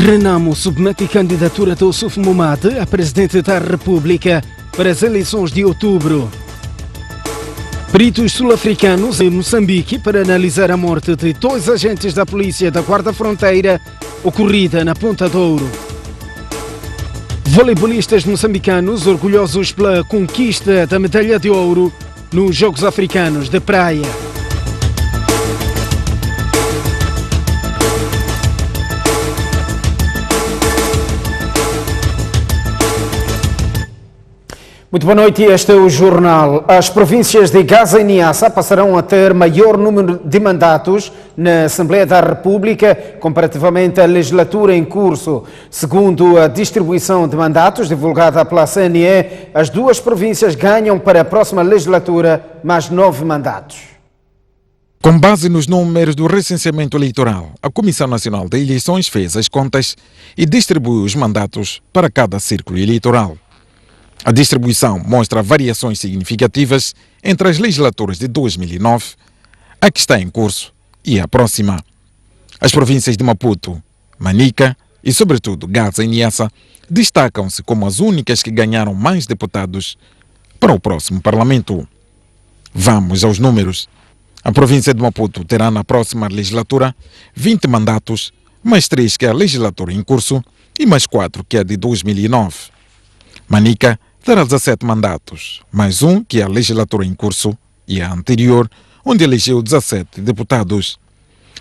Renamo submete candidatura de Ossuf Momade a presidente da República para as eleições de outubro. Peritos sul-africanos em Moçambique para analisar a morte de 2 agentes da polícia da Guarda Fronteira ocorrida na Ponta do Ouro. Voleibolistas moçambicanos orgulhosos pela conquista da medalha de ouro nos Jogos Africanos de Praia. Muito boa noite, este é o jornal. As províncias de Gaza e Niassa passarão a ter maior número de mandatos na Assembleia da República comparativamente à legislatura em curso. Segundo a distribuição de mandatos divulgada pela CNE, as 2 províncias ganham para a próxima legislatura mais 9 mandatos. Com base nos números do recenseamento eleitoral, a Comissão Nacional de Eleições fez as contas e distribuiu os mandatos para cada círculo eleitoral. A distribuição mostra variações significativas entre as legislaturas de 2009, a que está em curso e a próxima. As províncias de Maputo, Manica e, sobretudo, Gaza e Niassa destacam-se como as únicas que ganharam mais deputados para o próximo Parlamento. Vamos aos números. A província de Maputo terá na próxima legislatura 20 mandatos, mais 3 que a legislatura em curso e mais 4 que a de 2009. Manica terá 17 mandatos, mais 1 que a legislatura em curso e a anterior, onde elegeu 17 deputados.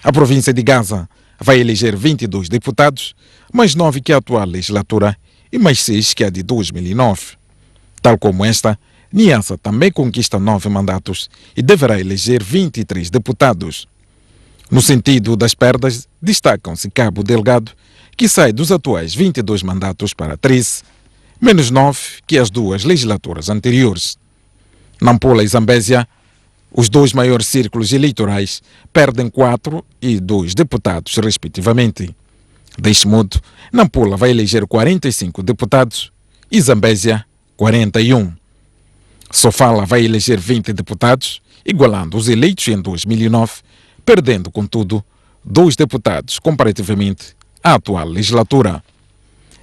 A província de Gaza vai eleger 22 deputados, mais 9 que a atual legislatura e mais 6 que a de 2009. Tal como esta, Niassa também conquista 9 mandatos e deverá eleger 23 deputados. No sentido das perdas, destacam-se Cabo Delgado, que sai dos atuais 22 mandatos para 13, menos 9 que as 2 legislaturas anteriores. Nampula e Zambésia, os 2 maiores círculos eleitorais, perdem 4 e 2 deputados, respectivamente. Deste modo, Nampula vai eleger 45 deputados e Zambésia 41. Sofala vai eleger 20 deputados, igualando os eleitos em 2009, perdendo, contudo, 2 deputados comparativamente à atual legislatura.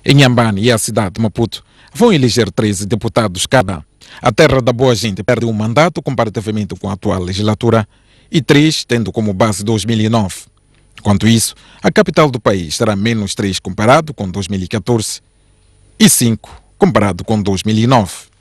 Em Inhambane e a cidade de Maputo vão eleger 13 deputados cada. A terra da Boa Gente perde um mandato comparativamente com a atual legislatura e 3 tendo como base 2009. Quanto isso, a capital do país terá menos 3 comparado com 2014 e 5 comparado com 2009.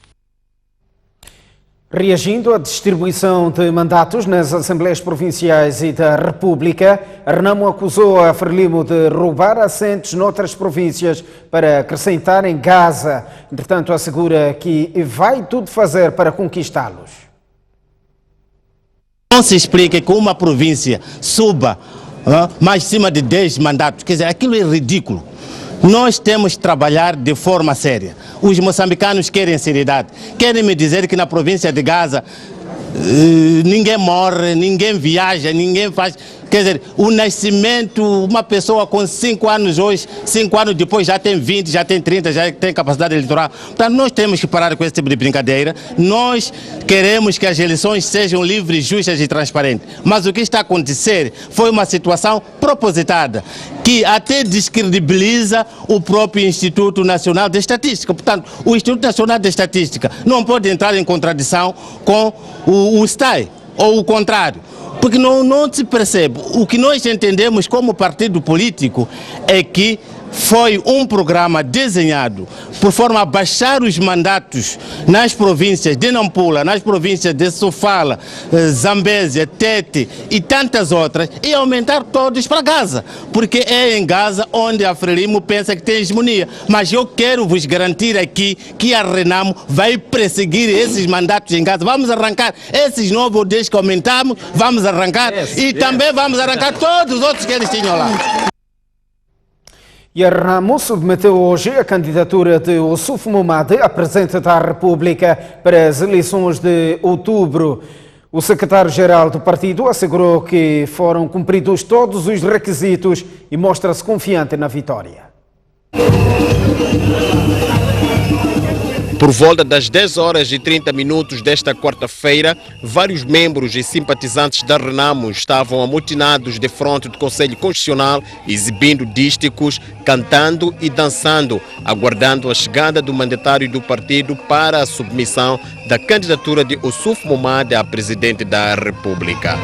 Reagindo à distribuição de mandatos nas Assembleias Provinciais e da República, a Renamo acusou a Frelimo de roubar assentos noutras províncias para acrescentar em Gaza. Entretanto, assegura que vai tudo fazer para conquistá-los. Não se explica que uma província suba mais cima de 10 mandatos. Quer dizer, aquilo é ridículo. Nós temos que trabalhar de forma séria. Os moçambicanos querem seriedade. Querem me dizer que na província de Gaza ninguém morre, ninguém viaja, ninguém faz... Quer dizer, o nascimento, uma pessoa com 5 anos hoje, 5 anos depois já tem 20, já tem 30, já tem capacidade eleitoral. Portanto, nós temos que parar com esse tipo de brincadeira. Nós queremos que as eleições sejam livres, justas e transparentes. Mas o que está a acontecer foi uma situação propositada, que até descredibiliza o próprio Instituto Nacional de Estatística. Portanto, o Instituto Nacional de Estatística não pode entrar em contradição com o STAI, ou o contrário. Porque não se percebe. O que nós entendemos como partido político é que foi um programa desenhado por forma a baixar os mandatos nas províncias de Nampula, nas províncias de Sofala, Zambésia, Tete e tantas outras e aumentar todos para Gaza, porque é em Gaza onde a Frelimo pensa que tem hegemonia. Mas eu quero vos garantir aqui que a Renamo vai perseguir esses mandatos em Gaza. Vamos arrancar esses 9 ou 10 que aumentamos, vamos arrancar também vamos arrancar todos os outros que eles tinham lá. E a Renamo submeteu hoje a candidatura de Ossuf Momade à presidente da República para as eleições de outubro. O secretário-geral do partido assegurou que foram cumpridos todos os requisitos e mostra-se confiante na vitória. Por volta das 10 horas e 30 minutos desta quarta-feira, vários membros e simpatizantes da Renamo estavam amotinados de frente do Conselho Constitucional, exibindo dísticos, cantando e dançando, aguardando a chegada do mandatário do partido para a submissão da candidatura de Ossuf Momad a presidente da República.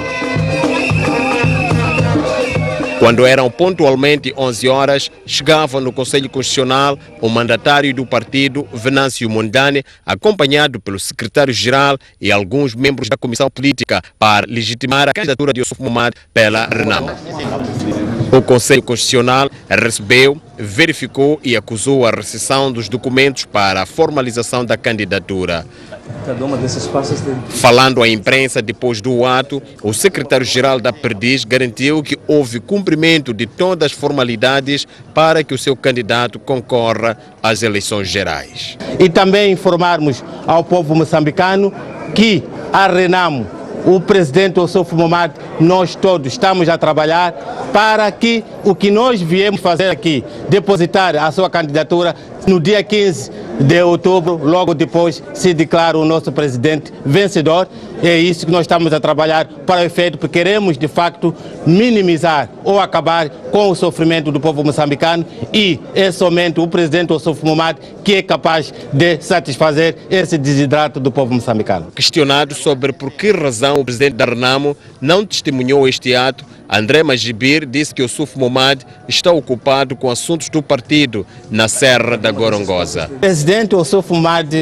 Quando eram pontualmente 11 horas, chegava no Conselho Constitucional o mandatário do partido, Venâncio Mondlane, acompanhado pelo secretário-geral e alguns membros da comissão política para legitimar a candidatura de Ossuf Momad pela Renamo. O Conselho Constitucional recebeu, verificou e acusou a recepção dos documentos para a formalização da candidatura. Falando à imprensa depois do ato, o secretário-geral da Perdiz garantiu que houve cumprimento de todas as formalidades para que o seu candidato concorra às eleições gerais. E também informarmos ao povo moçambicano que a Renamo, o presidente Ossuf Momad, nós todos estamos a trabalhar para que o que nós viemos fazer aqui, depositar a sua candidatura no dia 15 de outubro, logo depois se declara o nosso presidente vencedor. É isso que nós estamos a trabalhar para o efeito, porque queremos de facto minimizar ou acabar com o sofrimento do povo moçambicano, e é somente o presidente Ossuf Momad que é capaz de satisfazer esse desidrato do povo moçambicano. Questionado sobre por que razão o presidente da Renamo não testemunhou este ato, André Magibir disse que Ossuf Momad está ocupado com assuntos do partido na Serra da Gorongosa. O presidente Ossuf Momad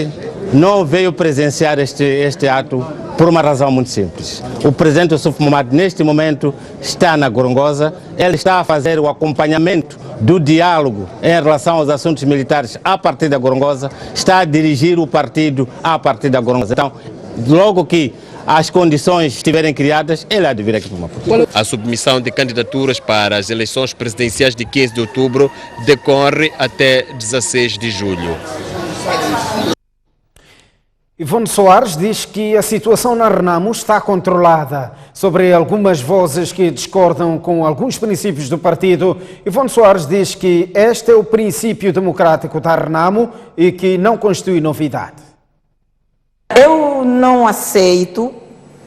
não veio presenciar este ato por uma razão muito simples. O presidente Ossuf Momad neste momento está na Gorongosa, ele está a fazer o acompanhamento do diálogo em relação aos assuntos militares a partir da Gorongosa, está a dirigir o partido a partir da Gorongosa. Então, logo que as condições estiverem criadas, ele há de vir aqui para Maputo. A submissão de candidaturas para as eleições presidenciais de 15 de outubro decorre até 16 de julho. Ivone Soares diz que a situação na Renamo está controlada. Sobre algumas vozes que discordam com alguns princípios do partido, Ivone Soares diz que este é o princípio democrático da Renamo e que não constitui novidade. Eu não aceito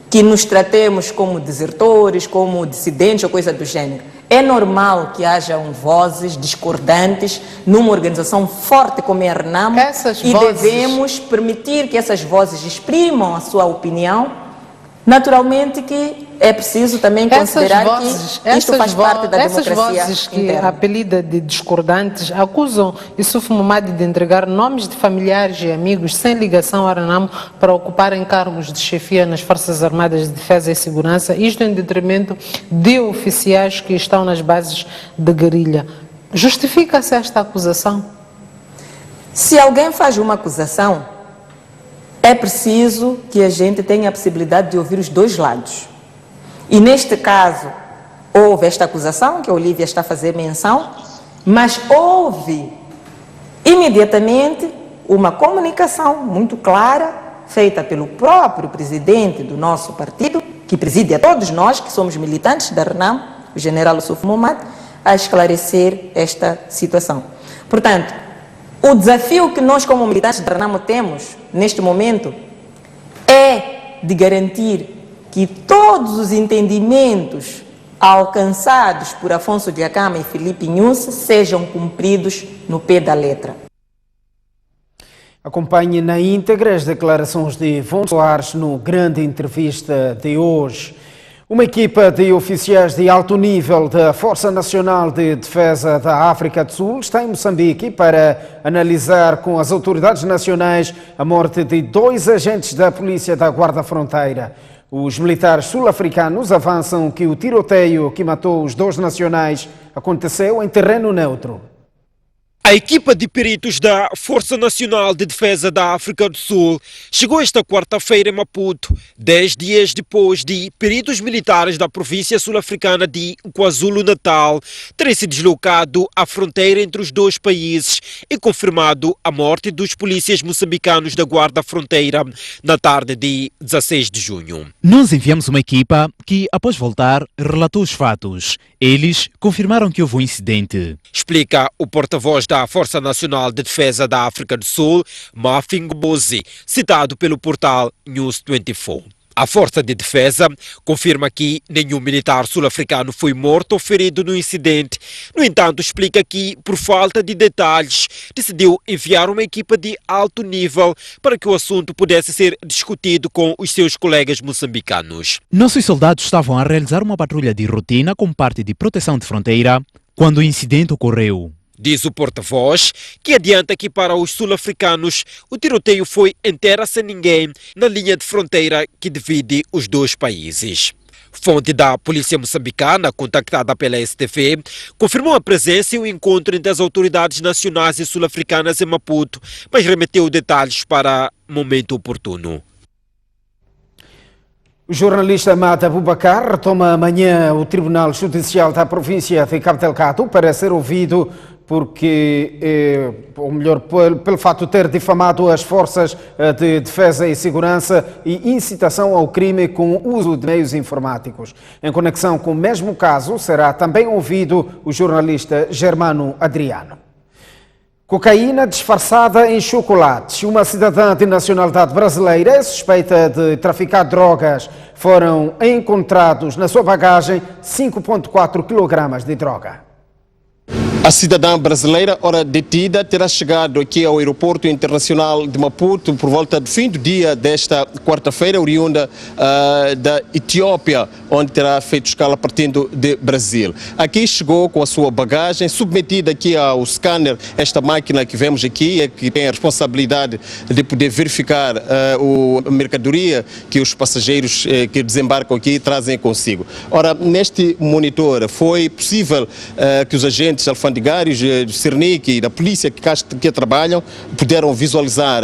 que nos tratemos como desertores, como dissidentes ou coisa do gênero. É normal que hajam vozes discordantes numa organização forte como é a Renamo e devemos permitir que essas vozes exprimam a sua opinião. Naturalmente que é preciso também considerar que isto faz parte da democracia interna. Essas vozes que apelida de discordantes acusam Ossuf Momad de entregar nomes de familiares e amigos sem ligação à Renamo para ocuparem cargos de chefia nas Forças Armadas de Defesa e Segurança, isto em detrimento de oficiais que estão nas bases de guerrilha. Justifica-se esta acusação? Se alguém faz uma acusação, é preciso que a gente tenha a possibilidade de ouvir os dois lados. E neste caso, houve esta acusação, que a Olívia está a fazer menção, mas houve imediatamente uma comunicação muito clara, feita pelo próprio presidente do nosso partido, que preside a todos nós, que somos militantes da Renamo, o general Ossuf Momad, a esclarecer esta situação. Portanto, o desafio que nós como militantes da Renamo temos neste momento é de garantir que todos os entendimentos alcançados por Afonso Dhlakama e Filipe Nyusi sejam cumpridos no pé da letra. Acompanhe na íntegra as declarações de Ivone Soares no grande entrevista de hoje. Uma equipa de oficiais de alto nível da Força Nacional de Defesa da África do Sul está em Moçambique para analisar com as autoridades nacionais a morte de 2 agentes da Polícia da Guarda Fronteira. Os militares sul-africanos avançam que o tiroteio que matou os 2 nacionais aconteceu em terreno neutro. A equipa de peritos da Força Nacional de Defesa da África do Sul chegou esta quarta-feira em Maputo, 10 dias depois de peritos militares da província sul-africana de KwaZulu-Natal terem se deslocado à fronteira entre os 2 países e confirmado a morte dos polícias moçambicanos da Guarda Fronteira na tarde de 16 de junho. Nós enviamos uma equipa que, após voltar, relatou os fatos. Eles confirmaram que houve um incidente. Explica o porta-voz da Força Nacional de Defesa da África do Sul, Mafin Gbozi, citado pelo portal News 24. A Força de Defesa confirma que nenhum militar sul-africano foi morto ou ferido no incidente. No entanto, explica que, por falta de detalhes, decidiu enviar uma equipa de alto nível para que o assunto pudesse ser discutido com os seus colegas moçambicanos. Nossos soldados estavam a realizar uma patrulha de rotina como parte de proteção de fronteira quando o incidente ocorreu. Diz o porta-voz, que adianta que para os sul-africanos o tiroteio foi em terra sem ninguém na linha de fronteira que divide os dois países. Fonte da polícia moçambicana, contactada pela STV, confirmou a presença e o encontro entre as autoridades nacionais e sul-africanas em Maputo, mas remeteu detalhes para momento oportuno. O jornalista Mata Abubakar retoma amanhã o Tribunal Judicial da província de Cabo Delgado para ser ouvido pelo fato de ter difamado as forças de defesa e segurança e incitação ao crime com o uso de meios informáticos. Em conexão com o mesmo caso, será também ouvido o jornalista Germano Adriano. Cocaína disfarçada em chocolates. Uma cidadã de nacionalidade brasileira suspeita de traficar drogas. Foram encontrados na sua bagagem 5,4 kg de droga. A cidadã brasileira, ora detida, terá chegado aqui ao aeroporto internacional de Maputo por volta do fim do dia desta quarta-feira, oriunda da Etiópia, onde terá feito escala partindo de Brasil. Aqui chegou com a sua bagagem, submetida aqui ao scanner, esta máquina que vemos aqui, que tem a responsabilidade de poder verificar a mercadoria que os passageiros que desembarcam aqui trazem consigo. Ora, neste monitor foi possível que os agentes alfandegários do Cernic e da polícia que trabalham puderam visualizar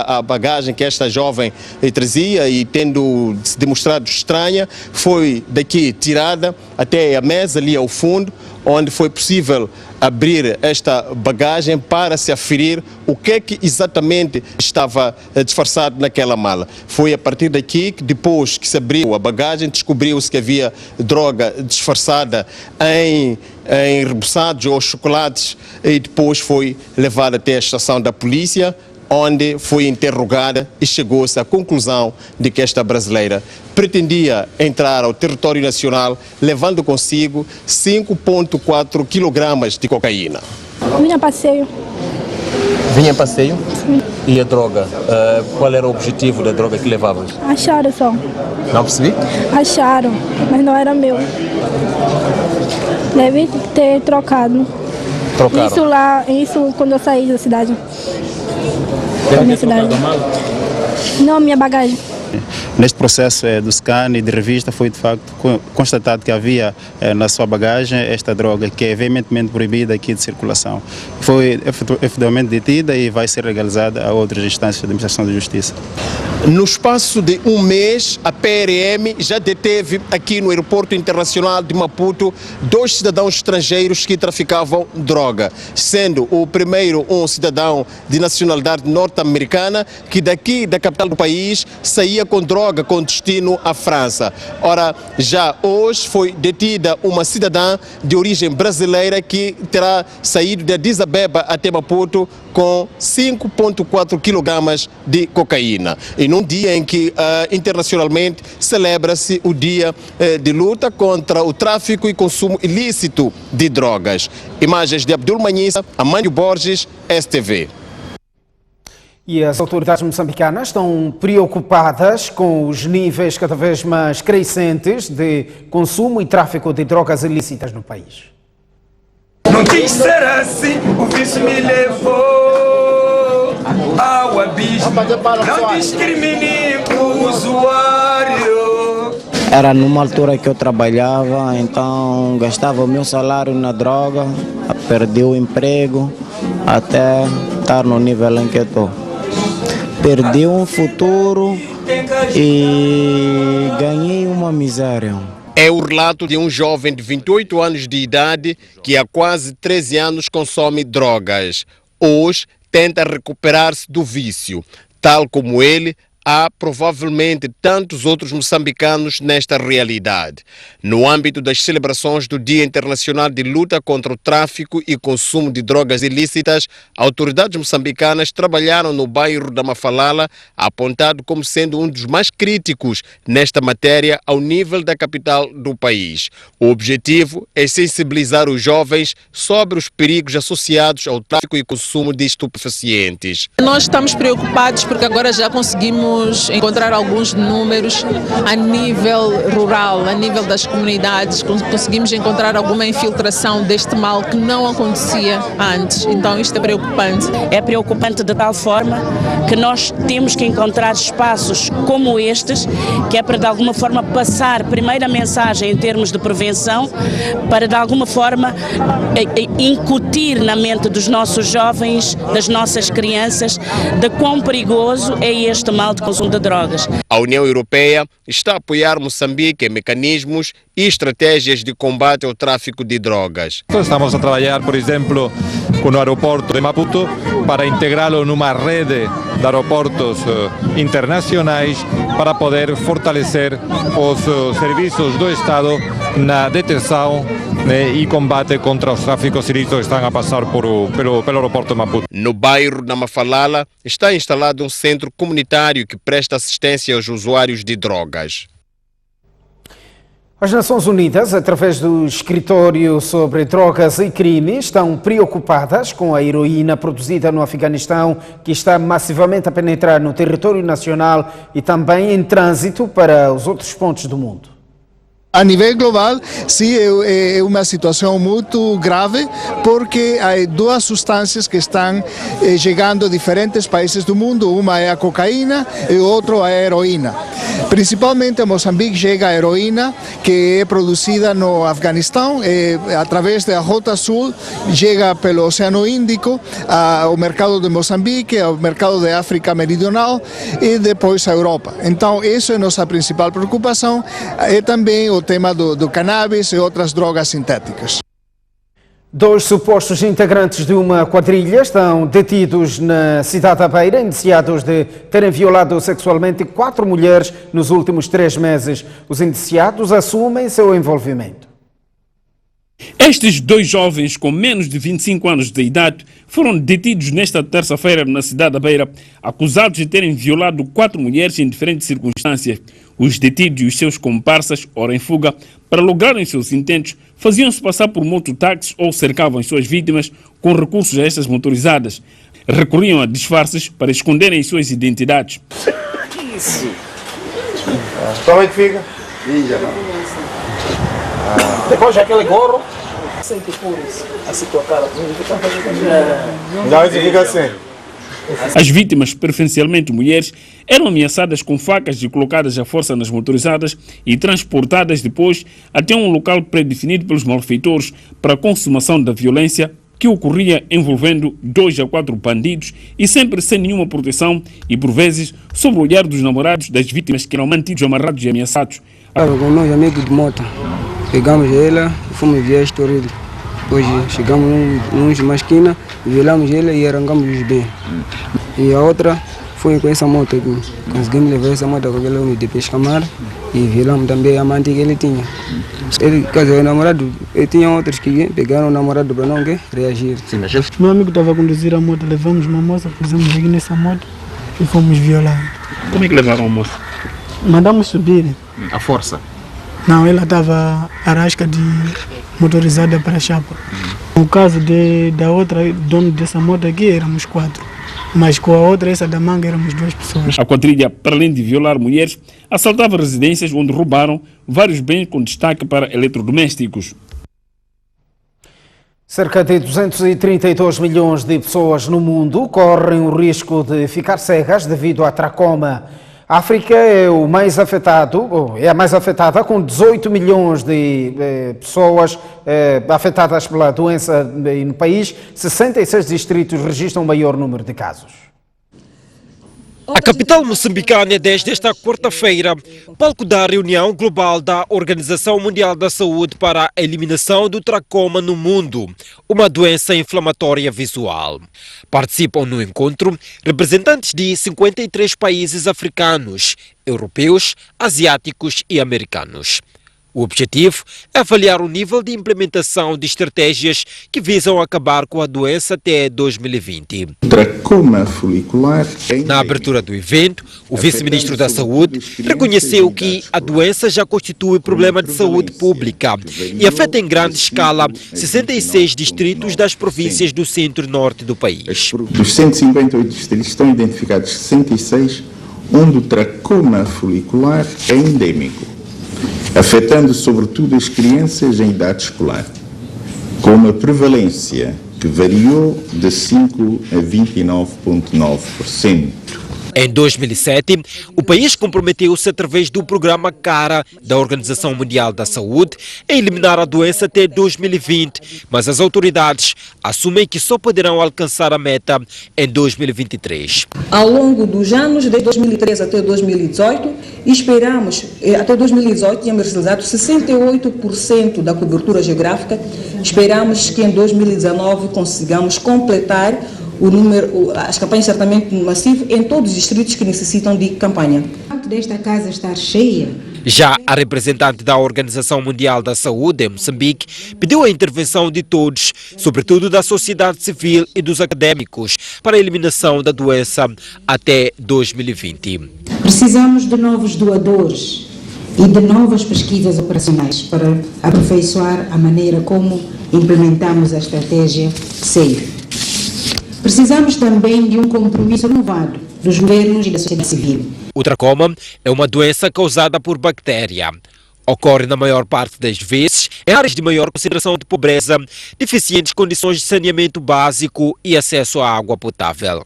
a bagagem que esta jovem trazia e, tendo se demonstrado estranha, foi daqui tirada até a mesa ali ao fundo, onde foi possível abrir esta bagagem para se aferir o que é que exatamente estava disfarçado naquela mala. Foi a partir daqui que, depois que se abriu a bagagem, descobriu-se que havia droga disfarçada em reboçados ou chocolates, e depois foi levada até a estação da polícia, onde foi interrogada e chegou-se à conclusão de que esta brasileira pretendia entrar ao território nacional levando consigo 5,4 kg de cocaína. Vinha a passeio. Vinha a passeio? Sim. E a droga? Qual era o objetivo da droga que levavas? Acharam só. Não percebi? Acharam, mas não era meu. Deve ter trocado. Trocaram? Isso quando eu saí da cidade. Deve ter trocado a mala? Não, minha bagagem. Neste processo do scan e de revista foi de facto constatado que havia na sua bagagem esta droga que é veementemente proibida aqui de circulação. Foi efetivamente detida e vai ser legalizada a outras instâncias de administração de justiça. No espaço de um mês, a PRM já deteve aqui no aeroporto internacional de Maputo 2 cidadãos estrangeiros que traficavam droga, sendo o primeiro um cidadão de nacionalidade norte-americana que daqui da capital do país saía com droga com destino à França. Ora, já hoje foi detida uma cidadã de origem brasileira que terá saído de Addis Abeba até Maputo com 5,4 kg de cocaína. E num dia em que internacionalmente celebra-se o dia de luta contra o tráfico e consumo ilícito de drogas. Imagens de Abdul Manhissa, Amândio Borges, STV. E as autoridades moçambicanas estão preocupadas com os níveis cada vez mais crescentes de consumo e tráfico de drogas ilícitas no país. Não quis ser assim, o vício me levou ao abismo. Não discrimine o usuário. Era numa altura que eu trabalhava, então gastava o meu salário na droga, perdi o emprego até estar no nível em que eu estou. Perdi um futuro e ganhei uma miséria. É o relato de um jovem de 28 anos de idade que há quase 13 anos consome drogas. Hoje tenta recuperar-se do vício. Tal como ele, há provavelmente tantos outros moçambicanos nesta realidade. No âmbito das celebrações do Dia Internacional de Luta contra o Tráfico e Consumo de Drogas Ilícitas, autoridades moçambicanas trabalharam no bairro da Mafalala, apontado como sendo um dos mais críticos nesta matéria ao nível da capital do país. O objetivo é sensibilizar os jovens sobre os perigos associados ao tráfico e consumo de estupefacientes. Nós estamos preocupados porque agora já conseguimos encontrar alguns números a nível rural, a nível das comunidades, conseguimos encontrar alguma infiltração deste mal que não acontecia antes, então isto é preocupante. É preocupante de tal forma que nós temos que encontrar espaços como estes, que é para de alguma forma passar primeiro a mensagem em termos de prevenção, para de alguma forma incutir na mente dos nossos jovens, das nossas crianças, de quão perigoso é este mal de consumo de drogas. A União Europeia está a apoiar Moçambique em mecanismos e estratégias de combate ao tráfico de drogas. Estamos a trabalhar, por exemplo, com o aeroporto de Maputo para integrá-lo numa rede de aeroportos internacionais para poder fortalecer os serviços do Estado na detenção e combate contra os tráficos ilícitos que estão a passar pelo aeroporto de Maputo. No bairro da Mafalala está instalado um centro comunitário que presta assistência aos usuários de drogas. As Nações Unidas, através do Escritório sobre Drogas e Crime, estão preocupadas com a heroína produzida no Afeganistão, que está massivamente a penetrar no território nacional e também em trânsito para os outros pontos do mundo. A nível global, sim, é uma situação muito grave, porque há duas substâncias que estão chegando a diferentes países do mundo. Uma é a cocaína e outra é a heroína. Principalmente a Moçambique chega a heroína, que é produzida no Afeganistão, através da Rota Sul, chega pelo Oceano Índico ao mercado de Moçambique, ao mercado da África Meridional e depois à Europa. Então, essa é a nossa principal preocupação. É também o tema do cannabis e outras drogas sintéticas. 2 supostos integrantes de uma quadrilha estão detidos na cidade da Beira, indiciados de terem violado sexualmente 4 mulheres nos últimos 3 meses. Os indiciados assumem seu envolvimento. Estes 2 jovens com menos de 25 anos de idade foram detidos nesta terça-feira na cidade da Beira, acusados de terem violado 4 mulheres em diferentes circunstâncias. Os detidos e os seus comparsas, ora em fuga, para lograrem seus intentos, faziam-se passar por mototáxis ou cercavam as suas vítimas com recursos a estas motorizadas. Recorriam a disfarces para esconderem suas identidades. Que isso? Como é que fica? Depois aquele gorro. Sente por isso. Assim tua cara. Não, isso fica assim. As vítimas, preferencialmente mulheres, eram ameaçadas com facas e colocadas à força nas motorizadas e transportadas depois até um local predefinido pelos malfeitores para a consumação da violência que ocorria envolvendo 2 a 4 bandidos e sempre sem nenhuma proteção e, por vezes, sob o olhar dos namorados das vítimas que eram mantidos amarrados e ameaçados. Estava com nós amigos de moto, pegamos ela e fomos ver a história dele. Depois chegamos numa esquina, violamos ela e arrancamos os bens. E a outra foi com essa moto aqui. Conseguimos levar essa moto com aquele homem de pescamar e violamos também a amante que ele tinha. Ele casou o namorado, e tinha outros que pegaram o namorado para não reagir. Meu amigo estava a conduzir a moto, levamos uma moça, pusemos aqui nessa moto e fomos violados. Como é que levaram a moça? Mandamos subir. A força? Não, ela estava arrasca de motorizada para a chapa. No caso da outra, dono dessa moto aqui, éramos 4. Mas com a outra, essa da manga, éramos 2 pessoas. A quadrilha, para além de violar mulheres, assaltava residências onde roubaram vários bens com destaque para eletrodomésticos. Cerca de 232 milhões de pessoas no mundo correm o risco de ficar cegas devido à tracoma. A África é a mais afetada, com 18 milhões de pessoas afetadas pela doença no país. 66 distritos registram o maior número de casos. A capital moçambicana é desde esta quarta-feira palco da reunião global da Organização Mundial da Saúde para a eliminação do tracoma no mundo, uma doença inflamatória visual. Participam no encontro representantes de 53 países africanos, europeus, asiáticos e americanos. O objetivo é avaliar o nível de implementação de estratégias que visam acabar com a doença até 2020. Tracoma folicular. Na abertura do evento, o vice-ministro da Saúde reconheceu que a doença já constitui problema de saúde pública e afeta em grande escala 66 distritos das províncias do centro-norte do país. Dos 158 distritos estão identificados 66, onde o tracoma folicular é endêmico, afetando sobretudo as crianças em idade escolar, com uma prevalência que variou de 5% a 29,9%. Em 2007, o país comprometeu-se através do programa CARA da Organização Mundial da Saúde a eliminar a doença até 2020, mas as autoridades assumem que só poderão alcançar a meta em 2023. Ao longo dos anos, de 2013 até 2018, esperamos, até 2018 tínhamos realizado 68% da cobertura geográfica, esperamos que em 2019 consigamos completar o número, as campanhas de tratamento massivo em todos os distritos que necessitam de campanha. Antes desta casa estar cheia. Já a representante da Organização Mundial da Saúde em Moçambique pediu a intervenção de todos, sobretudo da sociedade civil e dos académicos, para a eliminação da doença até 2020. Precisamos de novos doadores e de novas pesquisas operacionais para aperfeiçoar a maneira como implementamos a estratégia SAFE. Precisamos também de um compromisso renovado dos governos e da sociedade civil. O tracoma é uma doença causada por bactéria. Ocorre na maior parte das vezes em áreas de maior concentração de pobreza, deficientes condições de saneamento básico e acesso à água potável.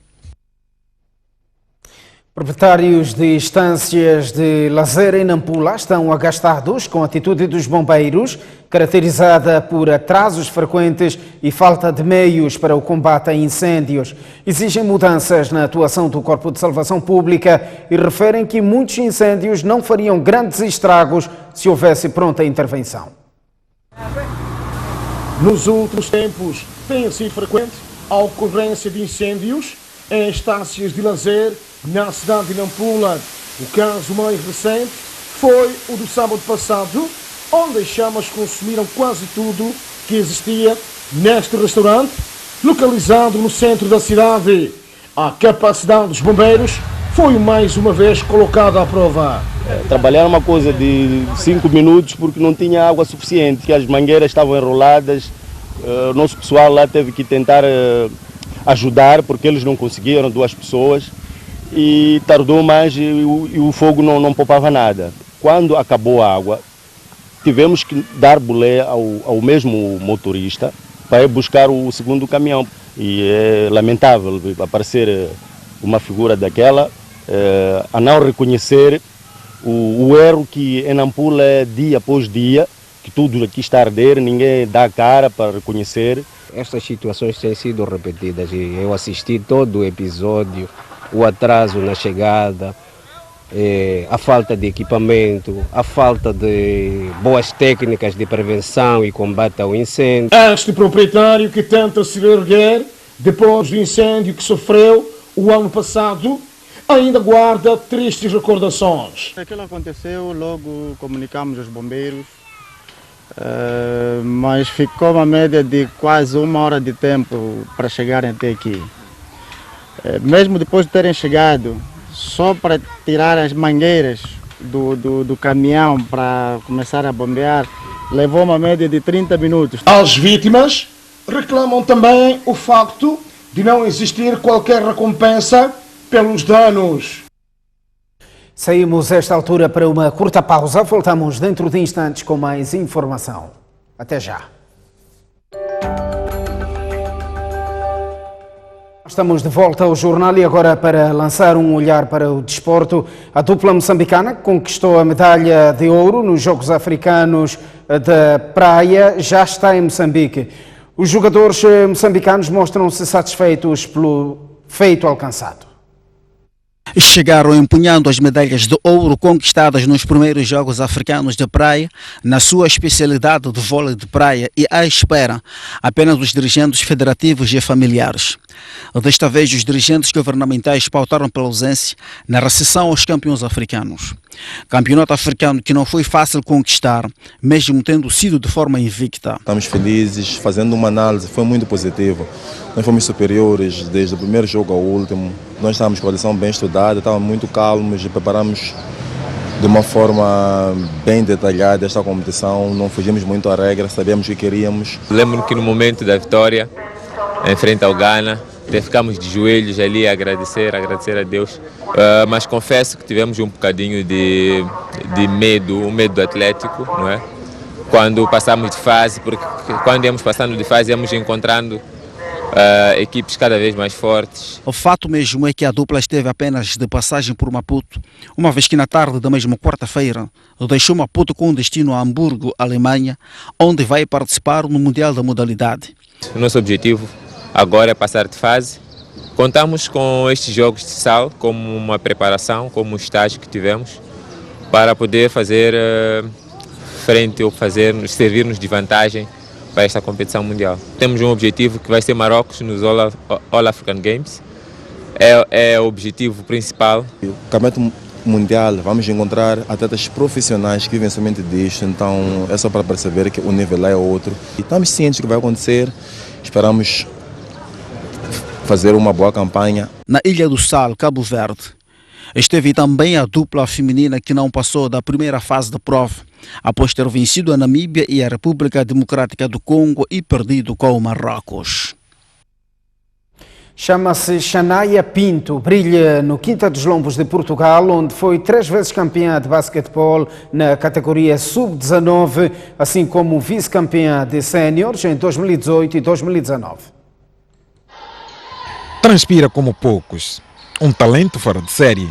Proprietários de estâncias de lazer em Nampula estão agastados com a atitude dos bombeiros, caracterizada por atrasos frequentes e falta de meios para o combate a incêndios. Exigem mudanças na atuação do Corpo de Salvação Pública e referem que muitos incêndios não fariam grandes estragos se houvesse pronta intervenção. Nos últimos tempos, tem sido frequente a ocorrência de incêndios em estâncias de lazer na cidade de Nampula. O caso mais recente foi o do sábado passado, onde as chamas consumiram quase tudo que existia neste restaurante, localizado no centro da cidade. A capacidade dos bombeiros foi mais uma vez colocada à prova. Trabalharam uma coisa de 5 minutos porque não tinha água suficiente, que as mangueiras estavam enroladas. O nosso pessoal lá teve que tentar ajudar porque eles não conseguiram, 2 pessoas. E tardou mais e o fogo não poupava nada. Quando acabou a água, tivemos que dar boleia ao mesmo motorista para ir buscar o segundo caminhão. E é lamentável aparecer uma figura daquela a não reconhecer o erro que em Nampula é dia após dia, que tudo aqui está a arder, ninguém dá a cara para reconhecer. Estas situações têm sido repetidas e eu assisti todo o episódio. O atraso na chegada, a falta de equipamento, a falta de boas técnicas de prevenção e combate ao incêndio. Este proprietário que tenta se erguer depois do incêndio que sofreu o ano passado, ainda guarda tristes recordações. Aquilo aconteceu, logo comunicamos aos bombeiros, mas ficou uma média de quase 1 hora de tempo para chegarem até aqui. Mesmo depois de terem chegado, só para tirar as mangueiras do caminhão para começar a bombear, levou uma média de 30 minutos. As vítimas reclamam também o facto de não existir qualquer recompensa pelos danos. Saímos a esta altura para uma curta pausa. Voltamos dentro de instantes com mais informação. Até já. Estamos de volta ao jornal e agora para lançar um olhar para o desporto. A dupla moçambicana conquistou a medalha de ouro nos Jogos Africanos da Praia, já está em Moçambique. Os jogadores moçambicanos mostram-se satisfeitos pelo feito alcançado. chegaram empunhando as medalhas de ouro conquistadas nos primeiros Jogos Africanos de Praia, na sua especialidade de vôlei de praia e à espera apenas dos dirigentes federativos e familiares. Desta vez, os dirigentes governamentais pautaram pela ausência na recepção aos campeões africanos. Campeonato africano que não foi fácil conquistar, mesmo tendo sido de forma invicta. Estamos felizes, fazendo uma análise, foi muito positivo. Nós fomos superiores desde o primeiro jogo ao último. Nós estávamos com a lição bem estudada, estávamos muito calmos e preparamos de uma forma bem detalhada esta competição. Não fugimos muito à regra, sabíamos o que queríamos. Lembro-me que no momento da vitória, em frente ao Ghana, até ficamos de joelhos ali a agradecer a Deus. Mas confesso que tivemos um bocadinho de medo, o medo do Atlético, não é? Quando passamos de fase, porque quando íamos passando de fase íamos encontrando equipes cada vez mais fortes. O fato mesmo é que a dupla esteve apenas de passagem por Maputo, uma vez que na tarde da mesma quarta-feira deixou Maputo com destino a Hamburgo, Alemanha, onde vai participar no Mundial da modalidade. O nosso objetivo agora é passar de fase. Contamos com estes jogos de sal como uma preparação, como um estágio que tivemos, para poder fazer frente ou servir-nos de vantagem para esta competição mundial. Temos um objetivo que vai ser Marrocos nos All African Games. É o objetivo principal. O campeonato mundial, vamos encontrar atletas profissionais que vivem somente disto, então é só para perceber que o nível lá é outro. E estamos cientes que vai acontecer, esperamos fazer uma boa campanha. Na Ilha do Sal, Cabo Verde, esteve também a dupla feminina que não passou da primeira fase da prova, após ter vencido a Namíbia e a República Democrática do Congo e perdido com o Marrocos. Chama-se Shanaia Pinto, brilha no Quinta dos Lombos de Portugal, onde foi 3 vezes campeã de basquetebol na categoria sub-19, assim como vice-campeã de séniores em 2018 e 2019. Transpira como poucos, um talento fora de série.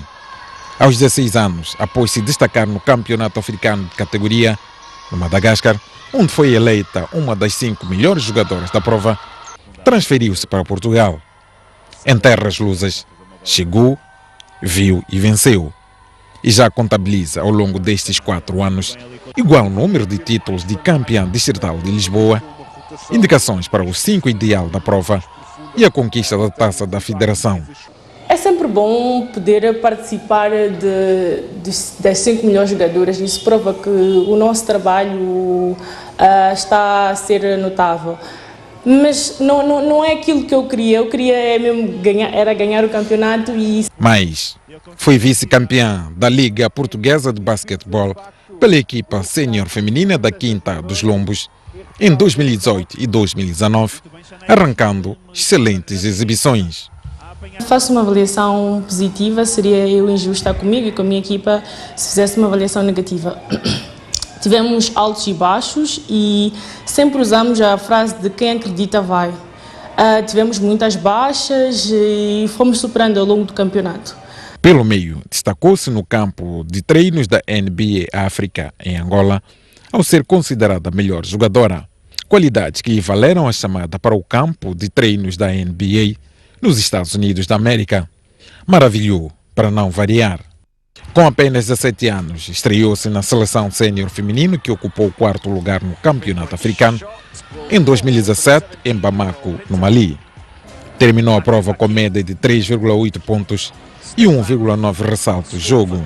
Aos 16 anos, após se destacar no Campeonato Africano de categoria, no Madagascar, onde foi eleita uma das 5 melhores jogadoras da prova, transferiu-se para Portugal. Em terras lusas, chegou, viu e venceu. E já contabiliza ao longo destes 4 anos igual número de títulos de campeã distrital de Lisboa, indicações para o 5 ideal da prova e a conquista da taça da federação. É sempre bom poder participar das 5 melhores jogadoras. Isso prova que o nosso trabalho está a ser notável. Mas não é aquilo que eu queria mesmo ganhar o campeonato. Mas foi vice-campeã da Liga Portuguesa de Basquetebol pela equipa sénior feminina da Quinta dos Lombos em 2018 e 2019, arrancando excelentes exibições. Faço uma avaliação positiva, seria eu injusta comigo e com a minha equipa se fizesse uma avaliação negativa. Tivemos altos e baixos e sempre usamos a frase de quem acredita vai. Tivemos muitas baixas e fomos superando ao longo do campeonato. Pelo meio, destacou-se no campo de treinos da NBA África, em Angola, ao ser considerada a melhor jogadora. Qualidades que lhe valeram a chamada para o campo de treinos da NBA nos Estados Unidos da América. Maravilhou, para não variar. Com apenas 17 anos, estreou-se na seleção sénior feminino que ocupou o 4º lugar no campeonato africano em 2017 em Bamako, no Mali. Terminou a prova com média de 3,8 pontos e 1,9 ressaltos jogo.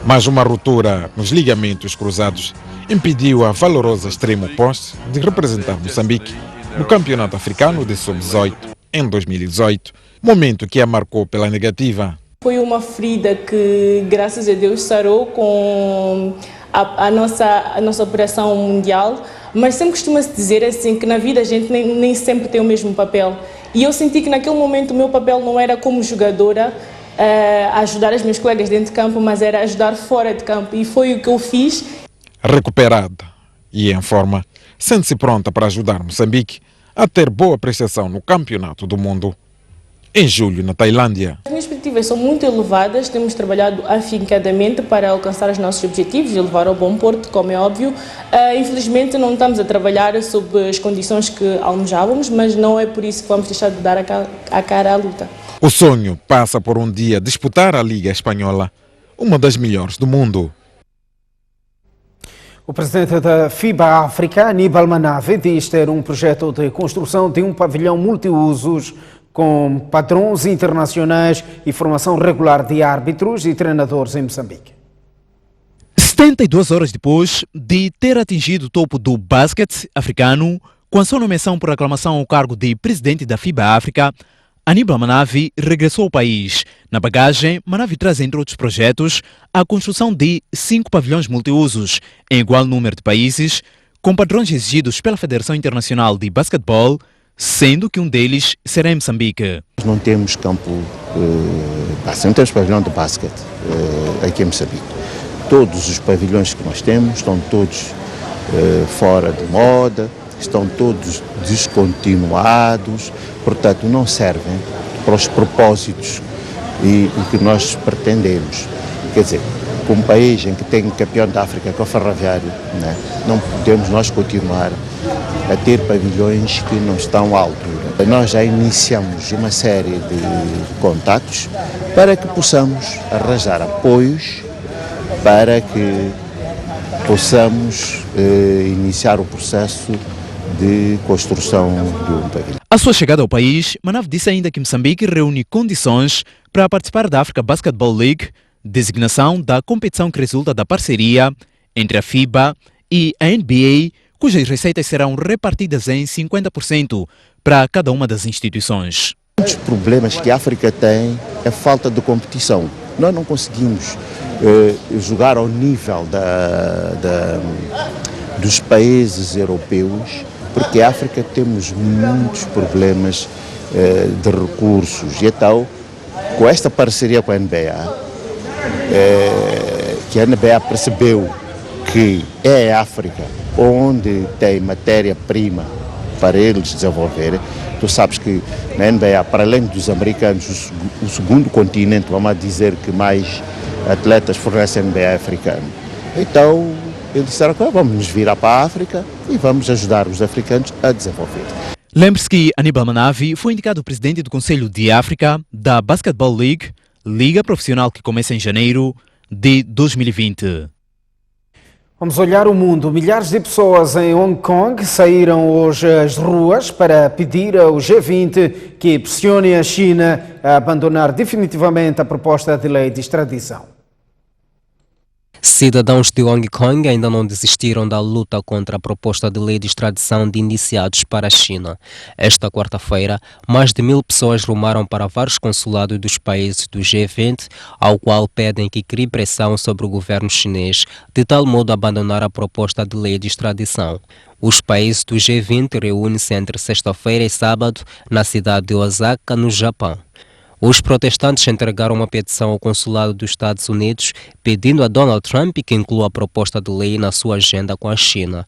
Mas uma ruptura nos ligamentos cruzados impediu a valorosa extremo oposta de representar Moçambique no campeonato africano de sub-18 em 2018, momento que a marcou pela negativa. Foi uma ferida que, graças a Deus, sarou com a nossa operação mundial, mas sempre costuma-se dizer assim que na vida a gente nem sempre tem o mesmo papel. E eu senti que naquele momento o meu papel não era como jogadora, ajudar as minhas colegas dentro de campo, mas era ajudar fora de campo. E foi o que eu fiz. Recuperada e em forma, sente-se pronta para ajudar Moçambique a ter boa prestação no Campeonato do Mundo em julho na Tailândia. As minhas expectativas são muito elevadas, temos trabalhado afincadamente para alcançar os nossos objetivos e levar ao bom porto, como é óbvio. Infelizmente não estamos a trabalhar sob as condições que almejávamos, mas não é por isso que vamos deixar de dar a cara à luta. O sonho passa por um dia disputar a Liga Espanhola, uma das melhores do mundo. O presidente da FIBA África, Aníbal Manavi, diz ter um projeto de construção de um pavilhão multiusos com padrões internacionais e formação regular de árbitros e treinadores em Moçambique. 72 horas depois de ter atingido o topo do basquete africano, com a sua nomeação por aclamação ao cargo de presidente da FIBA África, Aníbal Manavi regressou ao país. Na bagagem, Manavi traz, entre outros projetos, a construção de 5 pavilhões multiusos em igual número de países, com padrões exigidos pela Federação Internacional de Basquetebol, sendo que um deles será em Moçambique. Não temos campo, não temos pavilhão de basquete aqui em Moçambique. Todos os pavilhões que nós temos estão todos fora de moda, estão todos descontinuados, portanto não servem para os propósitos e que nós pretendemos. Quer dizer, como país em que tem campeão da África que é o ferroviário, né, não podemos nós continuar a ter pavilhões que não estão à altura. Nós já iniciamos uma série de contatos para que possamos arranjar apoios para que possamos iniciar o processo de construção de um pavilhão. À sua chegada ao país, Manavi disse ainda que Moçambique reúne condições para participar da Africa Basketball League, designação da competição que resulta da parceria entre a FIBA e a NBA, cujas receitas serão repartidas em 50% para cada uma das instituições. Um dos problemas que a África tem é a falta de competição. Nós não conseguimos jogar ao nível dos países europeus, porque a África temos muitos problemas de recursos. E então, com esta parceria com a NBA, que a NBA percebeu que é a África onde tem matéria-prima para eles desenvolverem. Tu sabes que na NBA, para além dos americanos, o segundo continente, vamos dizer, que mais atletas fornece a NBA africano. Então, eles disseram que vamos nos virar para a África e vamos ajudar os africanos a desenvolver. Lembre-se que Aníbal Manavi foi indicado presidente do Conselho de África da Basketball League, liga profissional que começa em janeiro de 2020. Vamos olhar o mundo. Milhares de pessoas em Hong Kong saíram hoje às ruas para pedir ao G20 que pressione a China a abandonar definitivamente a proposta de lei de extradição. Cidadãos de Hong Kong ainda não desistiram da luta contra a proposta de lei de extradição de indiciados para a China. Esta quarta-feira, mais de 1000 pessoas rumaram para vários consulados dos países do G20, ao qual pedem que crie pressão sobre o governo chinês, de tal modo a abandonar a proposta de lei de extradição. Os países do G20 reúnem-se entre sexta-feira e sábado na cidade de Osaka, no Japão. Os protestantes entregaram uma petição ao consulado dos Estados Unidos pedindo a Donald Trump que inclua a proposta de lei na sua agenda com a China.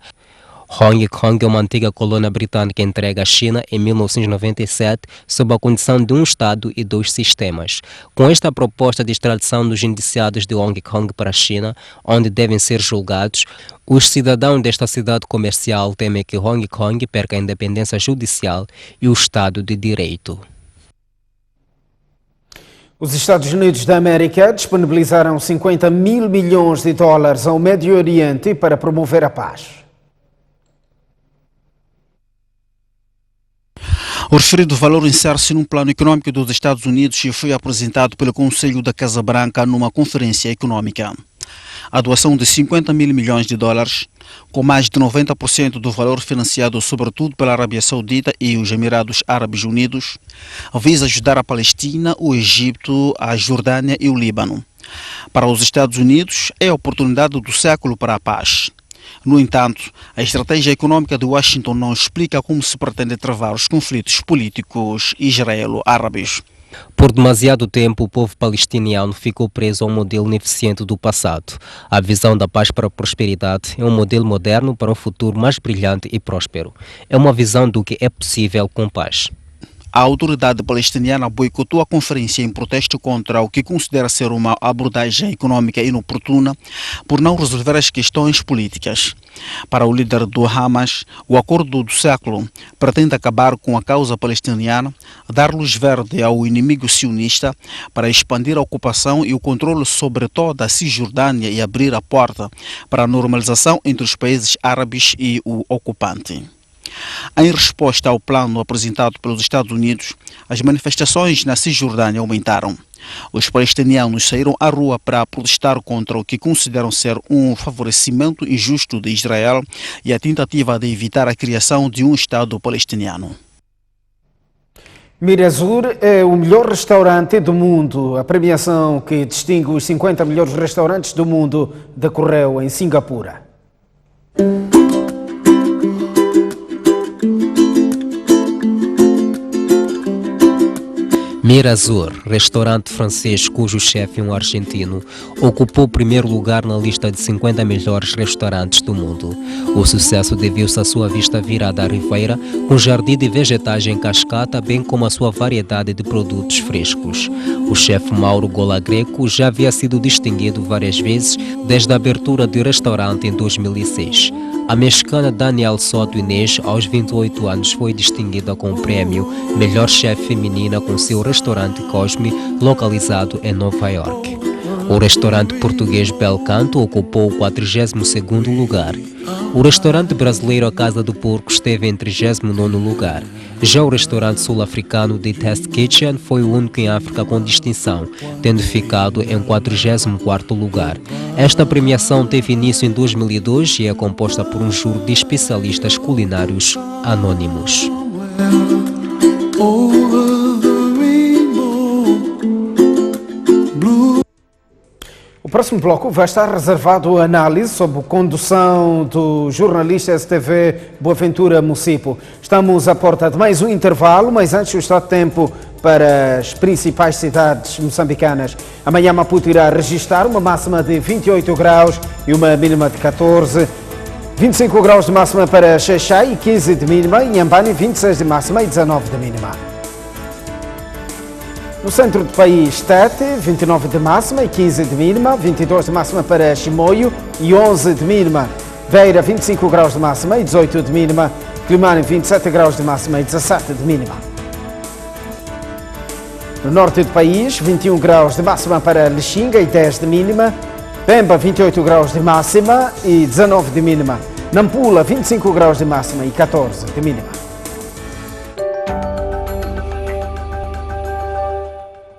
Hong Kong é uma antiga colônia britânica entregue à China em 1997 sob a condição de um Estado e 2 sistemas. Com esta proposta de extradição dos indiciados de Hong Kong para a China, onde devem ser julgados, os cidadãos desta cidade comercial temem que Hong Kong perca a independência judicial e o Estado de Direito. Os Estados Unidos da América disponibilizaram 50 mil milhões de dólares ao Médio Oriente para promover a paz. O referido valor insere-se num plano econômico dos Estados Unidos e foi apresentado pelo Conselho da Casa Branca numa conferência econômica. A doação de 50 mil milhões de dólares, com mais de 90% do valor financiado sobretudo pela Arábia Saudita e os Emirados Árabes Unidos, visa ajudar a Palestina, o Egito, a Jordânia e o Líbano. Para os Estados Unidos, é a oportunidade do século para a paz. No entanto, a estratégia econômica de Washington não explica como se pretende travar os conflitos políticos israelo-árabes. Por demasiado tempo, o povo palestiniano ficou preso a um modelo ineficiente do passado. A visão da paz para a prosperidade é um modelo moderno para um futuro mais brilhante e próspero. É uma visão do que é possível com paz. A autoridade palestiniana boicotou a conferência em protesto contra o que considera ser uma abordagem econômica inoportuna por não resolver as questões políticas. Para o líder do Hamas, o acordo do século pretende acabar com a causa palestiniana, dar luz verde ao inimigo sionista para expandir a ocupação e o controle sobre toda a Cisjordânia e abrir a porta para a normalização entre os países árabes e o ocupante. Em resposta ao plano apresentado pelos Estados Unidos, as manifestações na Cisjordânia aumentaram. Os palestinianos saíram à rua para protestar contra o que consideram ser um favorecimento injusto de Israel e a tentativa de evitar a criação de um Estado palestiniano. Mirazur é o melhor restaurante do mundo. A premiação que distingue os 50 melhores restaurantes do mundo decorreu em Singapura. Mirazur, restaurante francês cujo chefe é um argentino, ocupou o primeiro lugar na lista de 50 melhores restaurantes do mundo. O sucesso deviu-se à sua vista virada à ribeira, com jardim de vegetais em cascata, bem como a sua variedade de produtos frescos. O chefe Mauro Golagreco já havia sido distinguido várias vezes desde a abertura do restaurante em 2006. A mexicana Daniel Soto Inês, aos 28 anos, foi distinguida com o prêmio Melhor Chefe Feminina com seu restaurante Cosme, localizado em Nova York. O restaurante português Belcanto ocupou o 42º lugar. O restaurante brasileiro A Casa do Porco esteve em 39º lugar. Já o restaurante sul-africano The Test Kitchen foi o único em África com distinção, tendo ficado em 44º lugar. Esta premiação teve início em 2002 e é composta por um júri de especialistas culinários anônimos. O próximo bloco vai estar reservado a análise sob condução do jornalista STV Boaventura Mucipo. Estamos à porta de mais um intervalo, mas antes o estado de tempo para as principais cidades moçambicanas. Amanhã Maputo irá registrar uma máxima de 28 graus e uma mínima de 14. 25 graus de máxima para Xaixai e 15 de mínima. Em Inhambane 26 de máxima e 19 de mínima. No centro do país, Tete, 29 de máxima e 15 de mínima, 22 de máxima para Chimoio e 11 de mínima. Beira, 25 graus de máxima e 18 de mínima. Climane, 27 graus de máxima e 17 de mínima. No norte do país, 21 graus de máxima para Lixinga e 10 de mínima. Pemba, 28 graus de máxima e 19 de mínima. Nampula, 25 graus de máxima e 14 de mínima.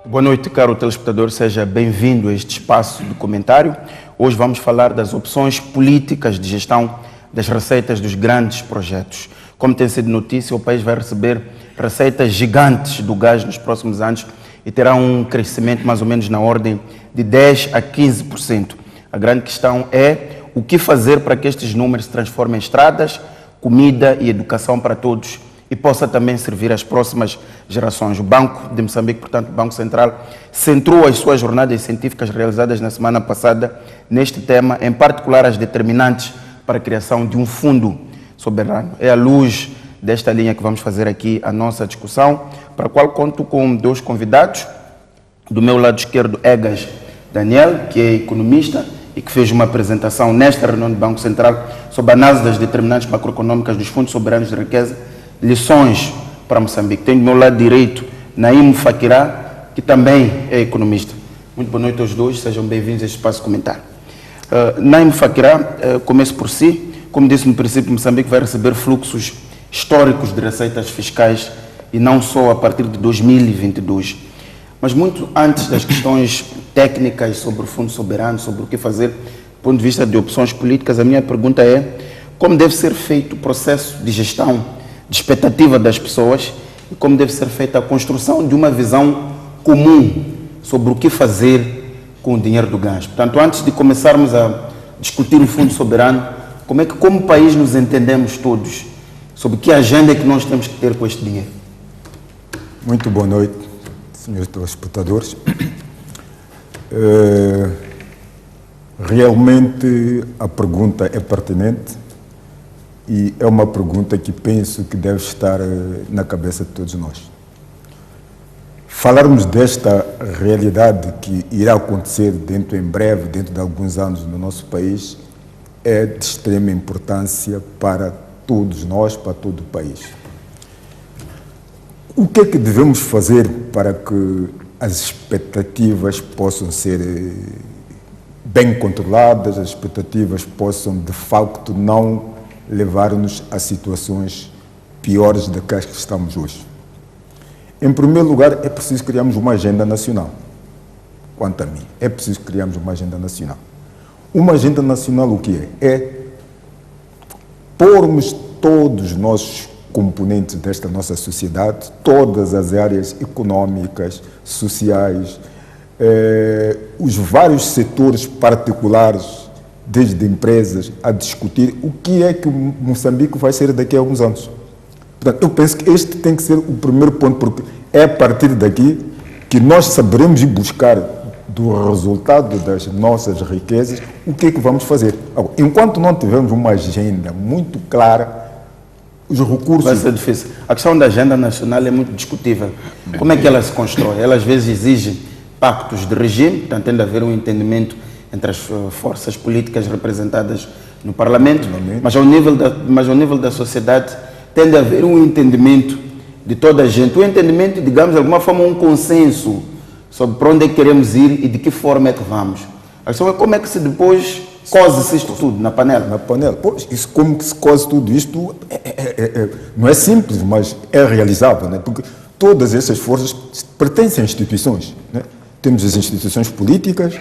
Boa noite, caro telespectador, seja bem-vindo a este espaço de comentário. Hoje vamos falar das opções políticas de gestão das receitas dos grandes projetos. Como tem sido notícia, o país vai receber receitas gigantes do gás nos próximos anos e terá um crescimento mais ou menos na ordem de 10% a 15%. A grande questão é o que fazer para que estes números se transformem em estradas, comida e educação para todos e possa também servir às próximas gerações. O Banco de Moçambique, portanto, o Banco Central, centrou as suas jornadas científicas realizadas na semana passada neste tema, em particular as determinantes para a criação de um fundo soberano. É à luz desta linha que vamos fazer aqui a nossa discussão, para a qual conto com dois convidados. Do meu lado esquerdo, Egas Daniel, que é economista e que fez uma apresentação nesta reunião do Banco Central sobre a análise das determinantes macroeconômicas dos fundos soberanos de riqueza, lições para Moçambique. Tenho do meu lado direito Naim Fakirá, que também é economista. Muito boa noite aos dois, sejam bem-vindos a este espaço de comentário. Naim Fakirá, começo por si. Como disse no princípio, Moçambique vai receber fluxos históricos de receitas fiscais e não só a partir de 2022. Mas muito antes das questões técnicas sobre o fundo soberano, sobre o que fazer do ponto de vista de opções políticas, a minha pergunta é como deve ser feito o processo de gestão de expectativa das pessoas e como deve ser feita a construção de uma visão comum sobre o que fazer com o dinheiro do gás. Portanto, antes de começarmos a discutir o Fundo Soberano, como é que como país nos entendemos todos sobre que agenda é que nós temos que ter com este dinheiro? Muito boa noite, senhores telespectadores. Realmente a pergunta é pertinente e é uma pergunta que penso que deve estar na cabeça de todos nós. falarmos desta realidade que irá acontecer em breve, dentro de alguns anos no nosso país, é de extrema importância para todos nós, para todo o país. O que é que devemos fazer para que as expectativas possam ser bem controladas, as expectativas possam, de facto, não levar-nos a situações piores do que as que estamos hoje? Em primeiro lugar, é preciso criarmos uma agenda nacional. Quanto a mim, é preciso criarmos uma agenda nacional. Uma agenda nacional o que é? É pormos todos os nossos componentes desta nossa sociedade, todas as áreas econômicas, sociais, os vários setores particulares, desde empresas, a discutir o que é que Moçambique vai ser daqui a uns anos. Portanto, eu penso que este tem que ser o primeiro ponto, porque é a partir daqui que nós saberemos ir buscar do resultado das nossas riquezas o que é que vamos fazer. Agora, enquanto não tivermos uma agenda muito clara, os recursos... Vai ser difícil. A questão da agenda nacional é muito discutível. Como é que ela se constrói? Ela às vezes exige pactos de regime, portanto tem de haver um entendimento entre as forças políticas representadas no Parlamento, mas ao nível da sociedade tem de haver um entendimento de toda a gente, um entendimento, digamos, de alguma forma um consenso sobre para onde é que queremos ir e de que forma é que vamos. A questão é como é que se depois cose-se isto tudo na panela. Na panela. Pois, isso, como que se cose tudo isto não é simples, mas é realizável, né? Porque todas essas forças pertencem a instituições, né? Temos as instituições políticas,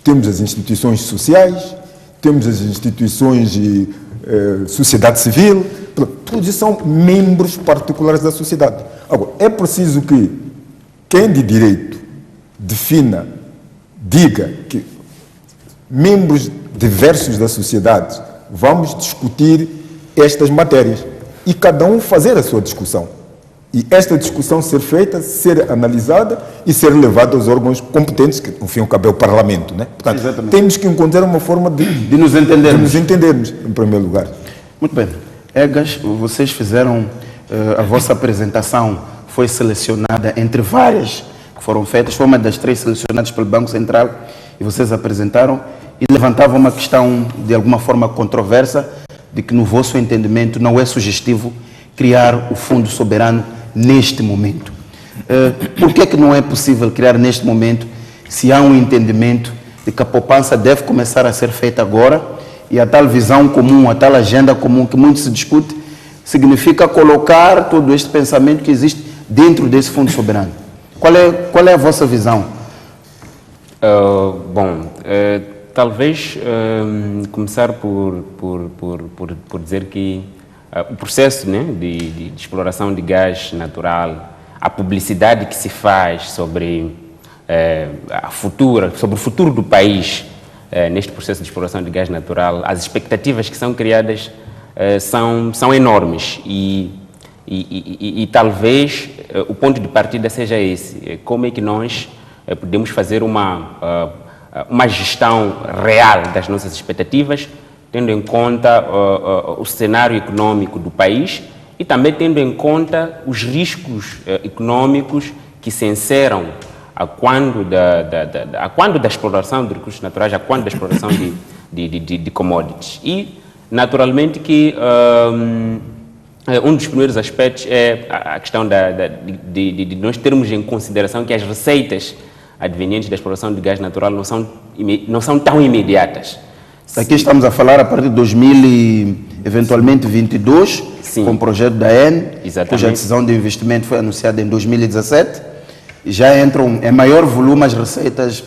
temos as instituições sociais, temos as instituições de sociedade civil, todos são membros particulares da sociedade. Agora, é preciso que quem de direito defina, diga que membros diversos da sociedade vamos discutir estas matérias e cada um fazer a sua discussão. E esta discussão ser feita, ser analisada e ser levada aos órgãos competentes, que no fim ao cabo é o Parlamento, né? Portanto, exatamente, temos que encontrar uma forma de nos entendermos. Em primeiro lugar. Muito bem. Egas, vocês fizeram, a vossa apresentação foi selecionada entre várias que foram feitas, foi uma das 3 selecionadas pelo Banco Central e vocês apresentaram e levantavam uma questão de alguma forma controversa, de que no vosso entendimento não é sugestivo criar o Fundo Soberano neste momento. Por que é que não é possível criar neste momento, se há um entendimento de que a poupança deve começar a ser feita agora e a tal visão comum, a tal agenda comum que muito se discute, significa colocar todo este pensamento que existe dentro desse Fundo Soberano? Qual é a vossa visão? Talvez começar por dizer que o processo, né, de exploração de gás natural, a publicidade que se faz sobre sobre o futuro do país neste processo de exploração de gás natural, as expectativas que são criadas são enormes e talvez o ponto de partida seja esse. Como é que nós podemos fazer uma gestão real das nossas expectativas, tendo em conta o cenário econômico do país e também tendo em conta os riscos econômicos que se encerram a quando da exploração de recursos naturais, a quando da exploração de commodities. E, naturalmente, que um dos primeiros aspectos é a questão de nós termos em consideração que as receitas advenientes da exploração de gás natural não são tão imediatas. Aqui estamos a falar a partir de 2022, com o projeto da EN, cuja decisão de investimento foi anunciada em 2017. Já entram em maior volume as receitas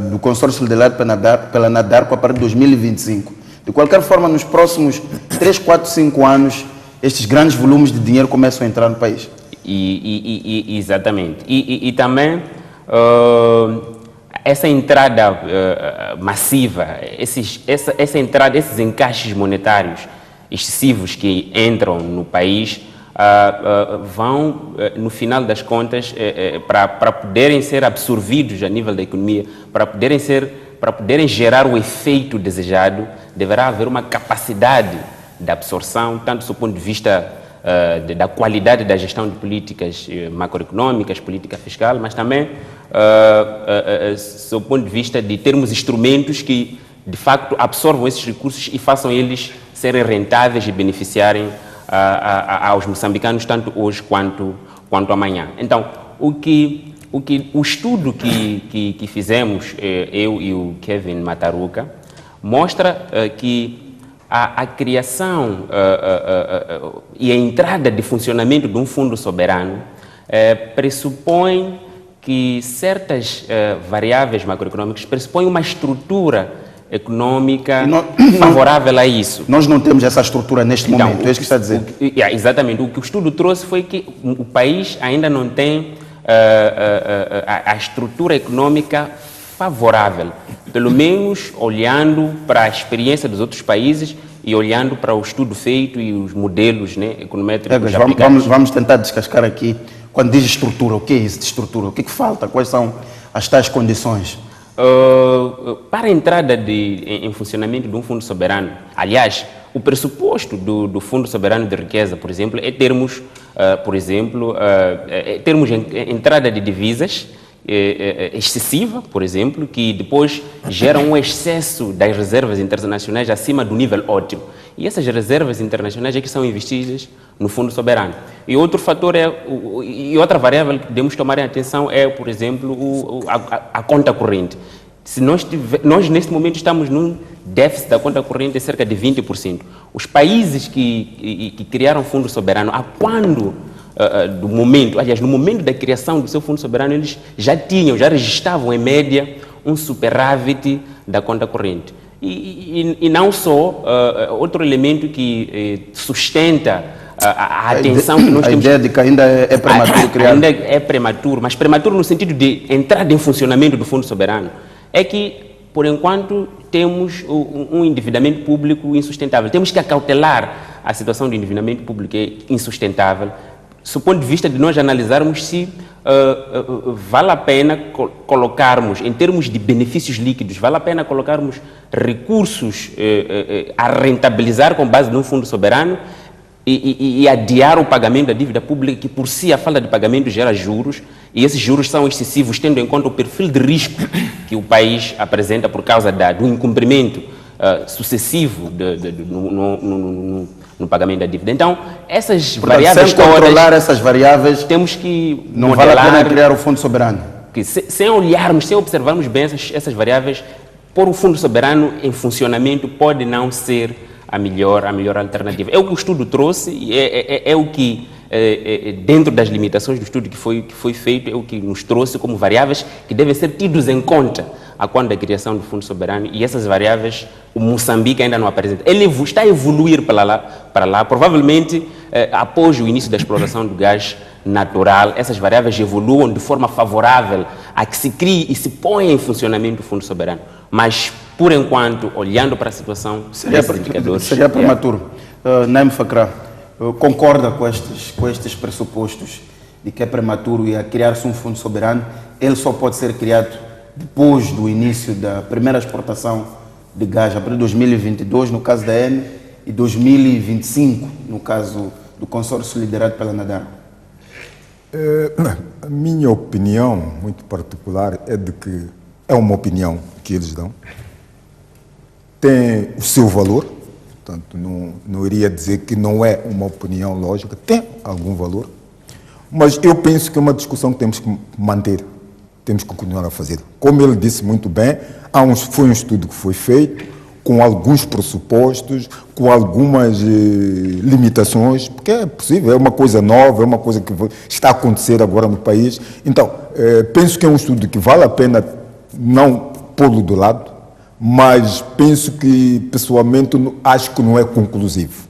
do consórcio liderado pela Nadarco a partir de 2025. De qualquer forma, nos próximos 3, 4, 5 anos, estes grandes volumes de dinheiro começam a entrar no país. Exatamente. E também essa entrada massiva, essa entrada, esses encaixes monetários excessivos que entram no país vão, no final das contas, para poderem ser absorvidos a nível da economia, para poderem gerar o efeito desejado, deverá haver uma capacidade de absorção, tanto do ponto de vista da qualidade da gestão de políticas macroeconômicas, política fiscal, mas também do ponto de vista de termos instrumentos que, de facto, absorvam esses recursos e façam eles serem rentáveis e beneficiarem aos moçambicanos, tanto hoje quanto amanhã. Então, o estudo que fizemos, eu e o Kevin Mataruca, mostra que a criação e a entrada de funcionamento de um fundo soberano pressupõe que certas variáveis macroeconômicas pressupõem uma estrutura econômica favorável a isso. Nós não temos essa estrutura neste momento, é isso que está a dizer. Exatamente. O que o estudo trouxe foi que o país ainda não tem a estrutura econômica favorável, pelo menos olhando para a experiência dos outros países e olhando para o estudo feito e os modelos, né, econométricos aplicados. Vamos tentar descascar aqui. Quando diz estrutura, o que é isso de estrutura? O que falta? Quais são as tais condições? Para a entrada em funcionamento de um fundo soberano, aliás, o pressuposto do Fundo Soberano de Riqueza, por exemplo, é termos, termos entrada de divisas excessiva, por exemplo, que depois gera um excesso das reservas internacionais acima do nível ótimo. E essas reservas internacionais é que são investidas no Fundo Soberano. E outro fator e outra variável que devemos tomar em atenção é, por exemplo, a conta corrente. Se nós neste momento estamos num déficit da conta corrente de cerca de 20%. Os países que criaram fundo soberano, a quando do momento, aliás, no momento da criação do seu fundo soberano, eles já registravam em média um superávit da conta corrente. E não só, outro elemento que sustenta a atenção que nós temos... A ideia de que ainda é prematuro criar... Ainda é prematuro, mas prematuro no sentido de entrada em funcionamento do fundo soberano. É que, por enquanto, temos um endividamento público insustentável. Temos que acautelar a situação de endividamento público insustentável, do ponto de vista de nós analisarmos se vale a pena colocarmos, em termos de benefícios líquidos, vale a pena colocarmos recursos a rentabilizar com base num fundo soberano e adiar o pagamento da dívida pública, que por si a falta de pagamento gera juros, e esses juros são excessivos, tendo em conta o perfil de risco que o país apresenta por causa do incumprimento sucessivo no pagamento da dívida. Então, essas variáveis todas... Sem controlar essas variáveis, temos que não vale a pena criar o fundo soberano. Que sem olharmos, sem observarmos bem essas variáveis, pôr o fundo soberano em funcionamento pode não ser a melhor alternativa. É o que o estudo trouxe e é o que, dentro das limitações do estudo que foi feito, é o que nos trouxe como variáveis que devem ser tidos em conta a quando da criação do fundo soberano, e essas variáveis o Moçambique ainda não apresenta. Ele está a evoluir para lá, provavelmente após o início da exploração do gás natural, essas variáveis evoluam de forma favorável a que se crie e se ponha em funcionamento o fundo soberano. Mas, por enquanto, olhando para a situação desses indicadores... Seria prematuro. Naim Fakra, concorda com estes pressupostos de que é prematuro e a criar-se um fundo soberano, ele só pode ser criado depois do início da primeira exportação de gás, abril de 2022, no caso da ENE, e 2025, no caso do consórcio liderado pela Nadar? A minha opinião, muito particular, é de que é uma opinião que eles dão, tem o seu valor, portanto, não iria dizer que não é uma opinião lógica, tem algum valor, mas eu penso que é uma discussão que temos que manter, temos que continuar a fazer. Como ele disse muito bem, foi um estudo que foi feito com alguns pressupostos, com algumas limitações, porque é possível, é uma coisa nova, é uma coisa que está a acontecer agora no país. Então, penso que é um estudo que vale a pena não pô-lo do lado, mas penso que, pessoalmente, acho que não é conclusivo.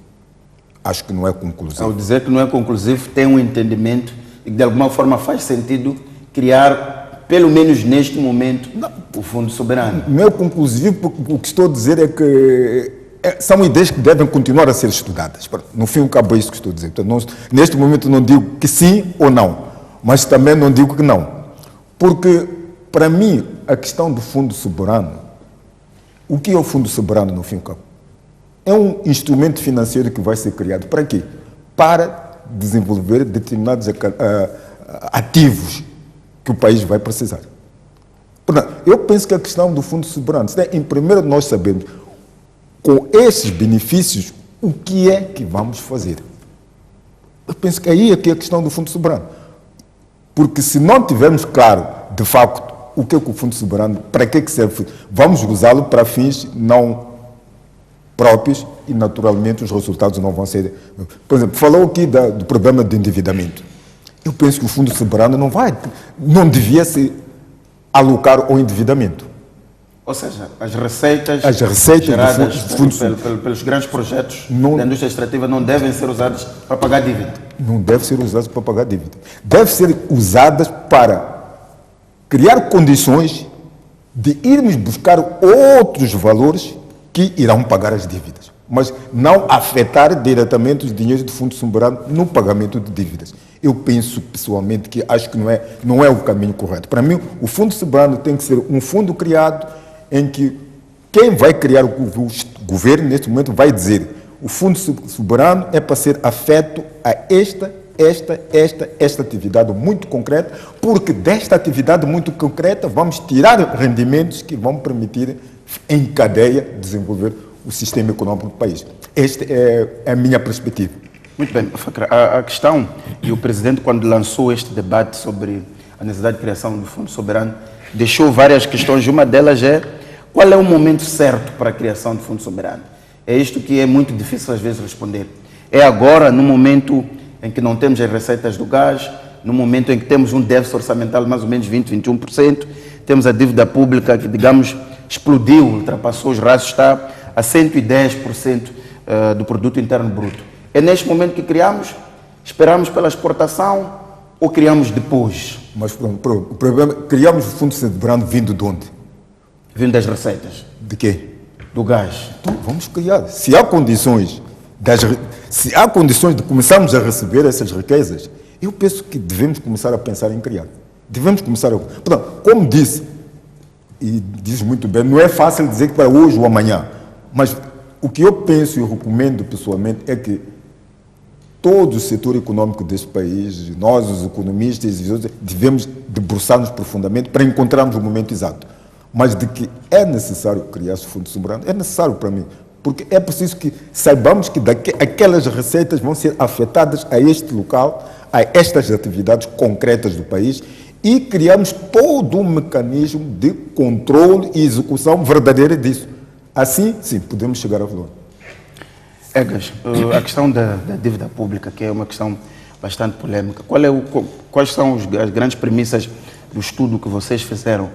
Acho que não é conclusivo. Ao dizer que não é conclusivo, tem um entendimento e que, de alguma forma, faz sentido criar, pelo menos neste momento, o Fundo Soberano. Não é conclusivo, porque o que estou a dizer é que são ideias que devem continuar a ser estudadas. No fim, acabou isso que estou a dizer. Portanto, neste momento, não digo que sim ou não, mas também não digo que não. Porque, para mim, a questão do Fundo Soberano, o que é o Fundo Soberano, no fim e ao cabo? É um instrumento financeiro que vai ser criado. Para quê? para desenvolver determinados ativos que o país vai precisar. Portanto, eu penso que a questão do Fundo Soberano, em primeiro nós sabemos, com esses benefícios, o que é que vamos fazer. Eu penso que aí é que é a questão do Fundo Soberano. Porque se não tivermos claro, de facto, o que é que o Fundo Soberano, para que serve, vamos usá-lo para fins não próprios e, naturalmente, os resultados não vão ser... Por exemplo, falou aqui do problema de endividamento. Eu penso que o Fundo Soberano não devia se alocar ao endividamento. Ou seja, as receitas geradas pelos grandes projetos da indústria extrativa não devem ser usadas para pagar dívida. Não devem ser usadas para pagar dívida. Devem ser usadas para criar condições de irmos buscar outros valores que irão pagar as dívidas, mas não afetar diretamente os dinheiros do Fundo Soberano no pagamento de dívidas. Eu penso, pessoalmente, que acho que não é o caminho correto. Para mim, o Fundo Soberano tem que ser um fundo criado em que quem vai criar o governo, neste momento, vai dizer o Fundo Soberano é para ser afeto a esta atividade muito concreta, porque desta atividade muito concreta vamos tirar rendimentos que vão permitir, em cadeia, desenvolver o sistema econômico do país. Esta é a minha perspectiva. Muito bem, Facra, a questão, e o Presidente, quando lançou este debate sobre a necessidade de criação do Fundo Soberano, deixou várias questões. Uma delas é: qual é o momento certo para a criação do Fundo Soberano? É isto que é muito difícil às vezes responder. É agora, no momento em que não temos as receitas do gás, no momento em que temos um déficit orçamental de mais ou menos 20%, 21%, temos a dívida pública que, digamos, explodiu, ultrapassou os rastros, está a 110% do produto interno bruto. É neste momento que criamos? Esperamos pela exportação ou criamos depois? Mas o problema, criamos o Fundo Soberano vindo de onde? Vindo das receitas. De quê? Do gás. Então, vamos criar. Se há condições de começarmos a receber essas riquezas, eu penso que devemos começar a pensar em criar. Devemos começar a... Portanto, como disse, e diz muito bem, não é fácil dizer que para hoje ou amanhã, mas o que eu penso e recomendo pessoalmente é que todo o setor econômico deste país, nós, os economistas, devemos debruçar-nos profundamente para encontrarmos o momento exato. Mas de que é necessário criar esse Fundo Soberano, é necessário para mim, porque é preciso que saibamos que aquelas receitas vão ser afetadas a este local, a estas atividades concretas do país, e criamos todo um mecanismo de controle e execução verdadeira disso. Assim, sim, podemos chegar ao valor. Egas, a questão da dívida pública, que é uma questão bastante polêmica, quais são as grandes premissas do estudo que vocês fizeram?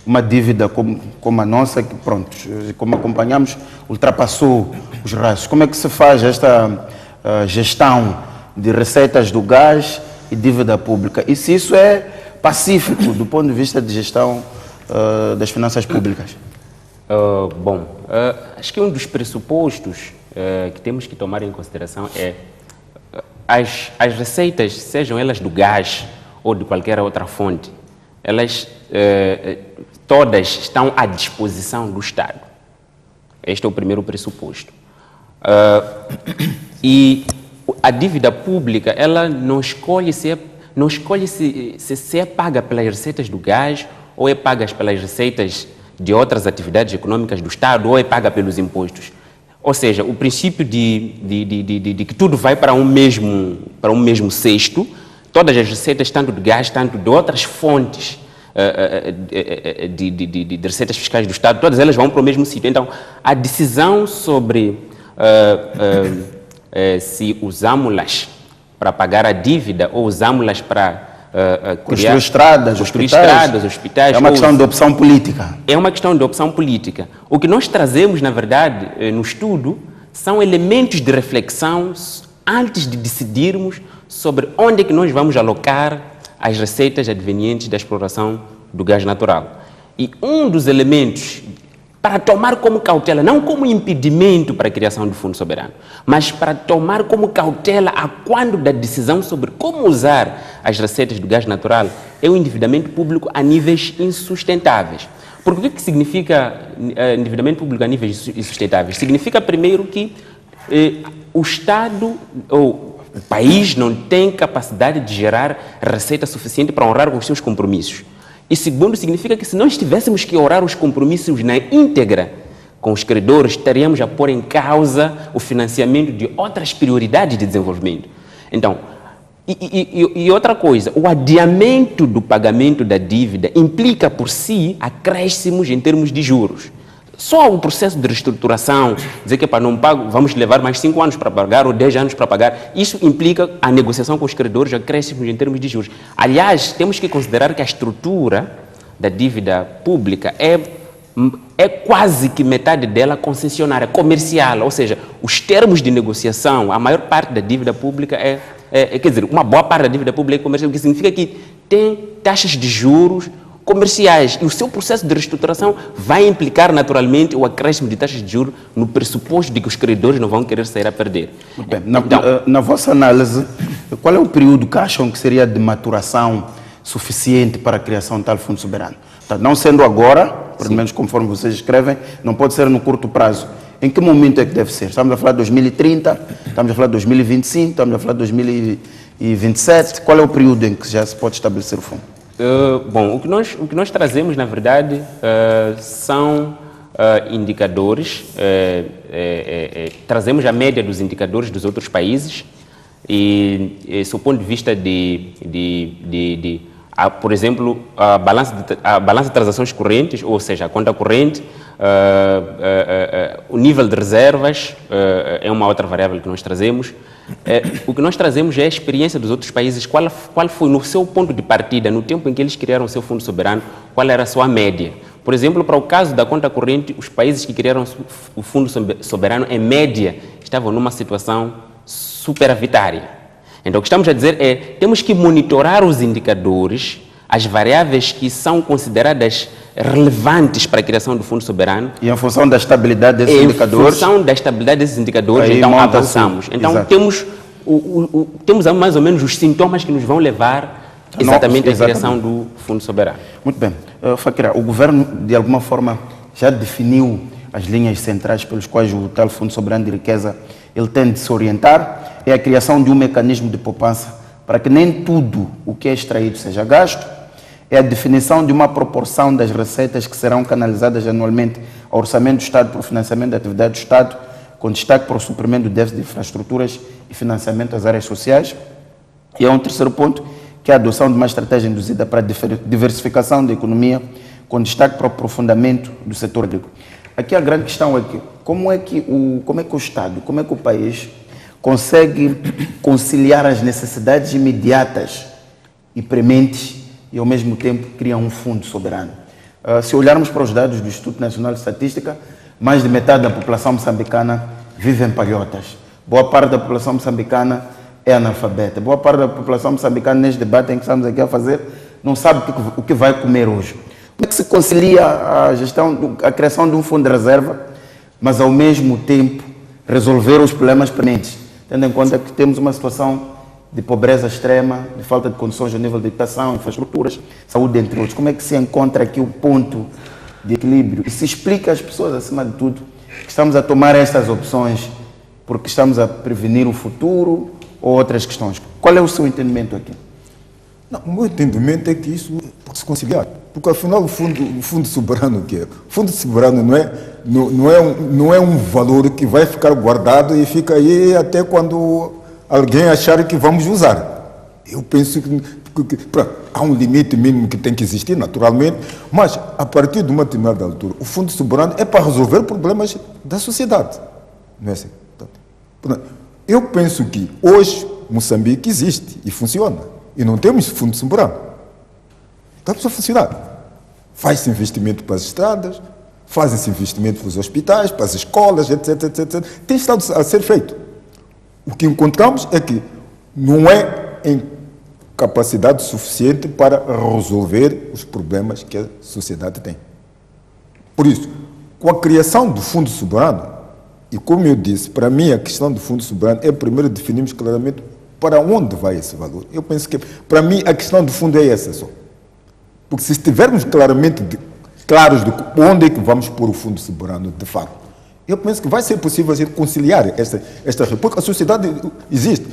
Uma dívida como a nossa, que, pronto, como acompanhamos, ultrapassou os rastros. Como é que se faz esta gestão de receitas do gás e dívida pública? E se isso é pacífico do ponto de vista de gestão das finanças públicas? Acho que um dos pressupostos que temos que tomar em consideração é as receitas, sejam elas do gás ou de qualquer outra fonte, elas todas estão à disposição do Estado. Este é o primeiro pressuposto. E a dívida pública, ela não escolhe se é paga pelas receitas do gás ou é paga pelas receitas de outras atividades econômicas do Estado ou é paga pelos impostos. Ou seja, o princípio de que tudo vai para um mesmo cesto, todas as receitas, tanto de gás, tanto de outras fontes de receitas fiscais do Estado, todas elas vão para o mesmo sítio. Então, a decisão sobre se usamos-las para pagar a dívida ou usamos-las para construir estradas, hospitais. É uma questão de opção política. É uma questão de opção política. O que nós trazemos, na verdade, no estudo, são elementos de reflexão antes de decidirmos sobre onde é que nós vamos alocar as receitas advenientes da exploração do gás natural. E um dos elementos para tomar como cautela, não como impedimento para a criação do Fundo Soberano, mas para tomar como cautela a quando da decisão sobre como usar as receitas do gás natural, é o endividamento público a níveis insustentáveis. Porque o que significa endividamento público a níveis insustentáveis? Significa, primeiro, que o Estado, ou O país não tem capacidade de gerar receita suficiente para honrar com os seus compromissos. E segundo, significa que se nós tivéssemos que honrar os compromissos na íntegra com os credores, estaríamos a pôr em causa o financiamento de outras prioridades de desenvolvimento. Então, e outra coisa, o adiamento do pagamento da dívida implica por si acréscimos em termos de juros. Só o processo de reestruturação, dizer que para não pago, vamos levar mais 5 anos para pagar ou 10 anos para pagar, isso implica a negociação com os credores, acréscimos em termos de juros. Aliás, temos que considerar que a estrutura da dívida pública é quase que metade dela concessionária, comercial, ou seja, os termos de negociação, a maior parte da dívida pública quer dizer, uma boa parte da dívida pública é comercial, o que significa que tem taxas de juros comerciais e o seu processo de reestruturação vai implicar naturalmente o acréscimo de taxas de juros no pressuposto de que os credores não vão querer sair a perder. Bem, na vossa análise, qual é o período que acham que seria de maturação suficiente para a criação de tal fundo soberano? Portanto, não sendo agora, pelo menos conforme vocês escrevem, não pode ser no curto prazo. Em que momento é que deve ser? Estamos a falar de 2030, estamos a falar de 2025, estamos a falar de 2027. Qual é o período em que já se pode estabelecer o fundo? Bom, o que nós trazemos, na verdade, são indicadores, trazemos a média dos indicadores dos outros países e sob o ponto de vista por exemplo, a balança de transações correntes, ou seja, a conta corrente, o nível de reservas é uma outra variável que nós trazemos. O que nós trazemos é a experiência dos outros países, qual foi no seu ponto de partida, no tempo em que eles criaram o seu fundo soberano, qual era a sua média. Por exemplo, para o caso da conta corrente, os países que criaram o fundo soberano, em média, estavam numa situação superavitária. Então, o que estamos a dizer é, temos que monitorar os indicadores, as variáveis que são consideradas relevantes para a criação do fundo soberano. E em função da estabilidade desses indicadores? Em função da estabilidade desses indicadores, então avançamos. Então, temos mais ou menos os sintomas que nos vão levar exatamente à criação do fundo soberano. Muito bem. Fakira, o governo, de alguma forma, já definiu as linhas centrais pelos quais o tal fundo soberano de riqueza ele tem de se orientar. É a criação de um mecanismo de poupança para que nem tudo o que é extraído seja gasto. É a definição de uma proporção das receitas que serão canalizadas anualmente ao orçamento do Estado para o financiamento da atividade do Estado, com destaque para o suprimento do déficit de infraestruturas e financiamento das áreas sociais. E há um terceiro ponto, que é a adoção de uma estratégia induzida para a diversificação da economia, com destaque para o aprofundamento do setor agrícola. Aqui a grande questão é que como é que o Estado, como é que o país consegue conciliar as necessidades imediatas e prementes e ao mesmo tempo cria um fundo soberano. Se olharmos para os dados do Instituto Nacional de Estatística, mais de metade da população moçambicana vive em palhotas. Boa parte da população moçambicana é analfabeta. Boa parte da população moçambicana, neste debate em que estamos aqui a fazer, não sabe o que vai comer hoje. Como é que se concilia a criação de um fundo de reserva, mas ao mesmo tempo resolver os problemas prementes, tendo em conta que temos uma situação de pobreza extrema, de falta de condições a nível de educação, infraestruturas, saúde, entre outros. Como é que se encontra aqui o ponto de equilíbrio? E se explica às pessoas, acima de tudo, que estamos a tomar estas opções porque estamos a prevenir o futuro ou outras questões? Qual é o seu entendimento aqui? Não, o meu entendimento é que isso pode se conciliar. Porque, afinal, o fundo soberano, o que é? O fundo soberano não é um valor que vai ficar guardado e fica aí até quando alguém achar que vamos usar. Eu penso que há um limite mínimo que tem que existir, naturalmente, mas, a partir de uma determinada altura, o fundo soberano é para resolver problemas da sociedade. Não é assim? Eu penso que hoje Moçambique existe e funciona. E não temos fundo soberano. Estamos a funcionar. Faz-se investimento para as estradas, fazem-se investimento para os hospitais, para as escolas, etc, etc. Tem estado a ser feito. O que encontramos é que não é em capacidade suficiente para resolver os problemas que a sociedade tem. Por isso, com a criação do fundo soberano, e como eu disse, para mim a questão do fundo soberano é primeiro definirmos claramente para onde vai esse valor. Eu penso que, para mim, a questão do fundo é essa só. Porque se estivermos claramente claros de onde é que vamos pôr o fundo soberano, de facto, Eu penso que vai ser possível a gente conciliar esta porque a sociedade existe.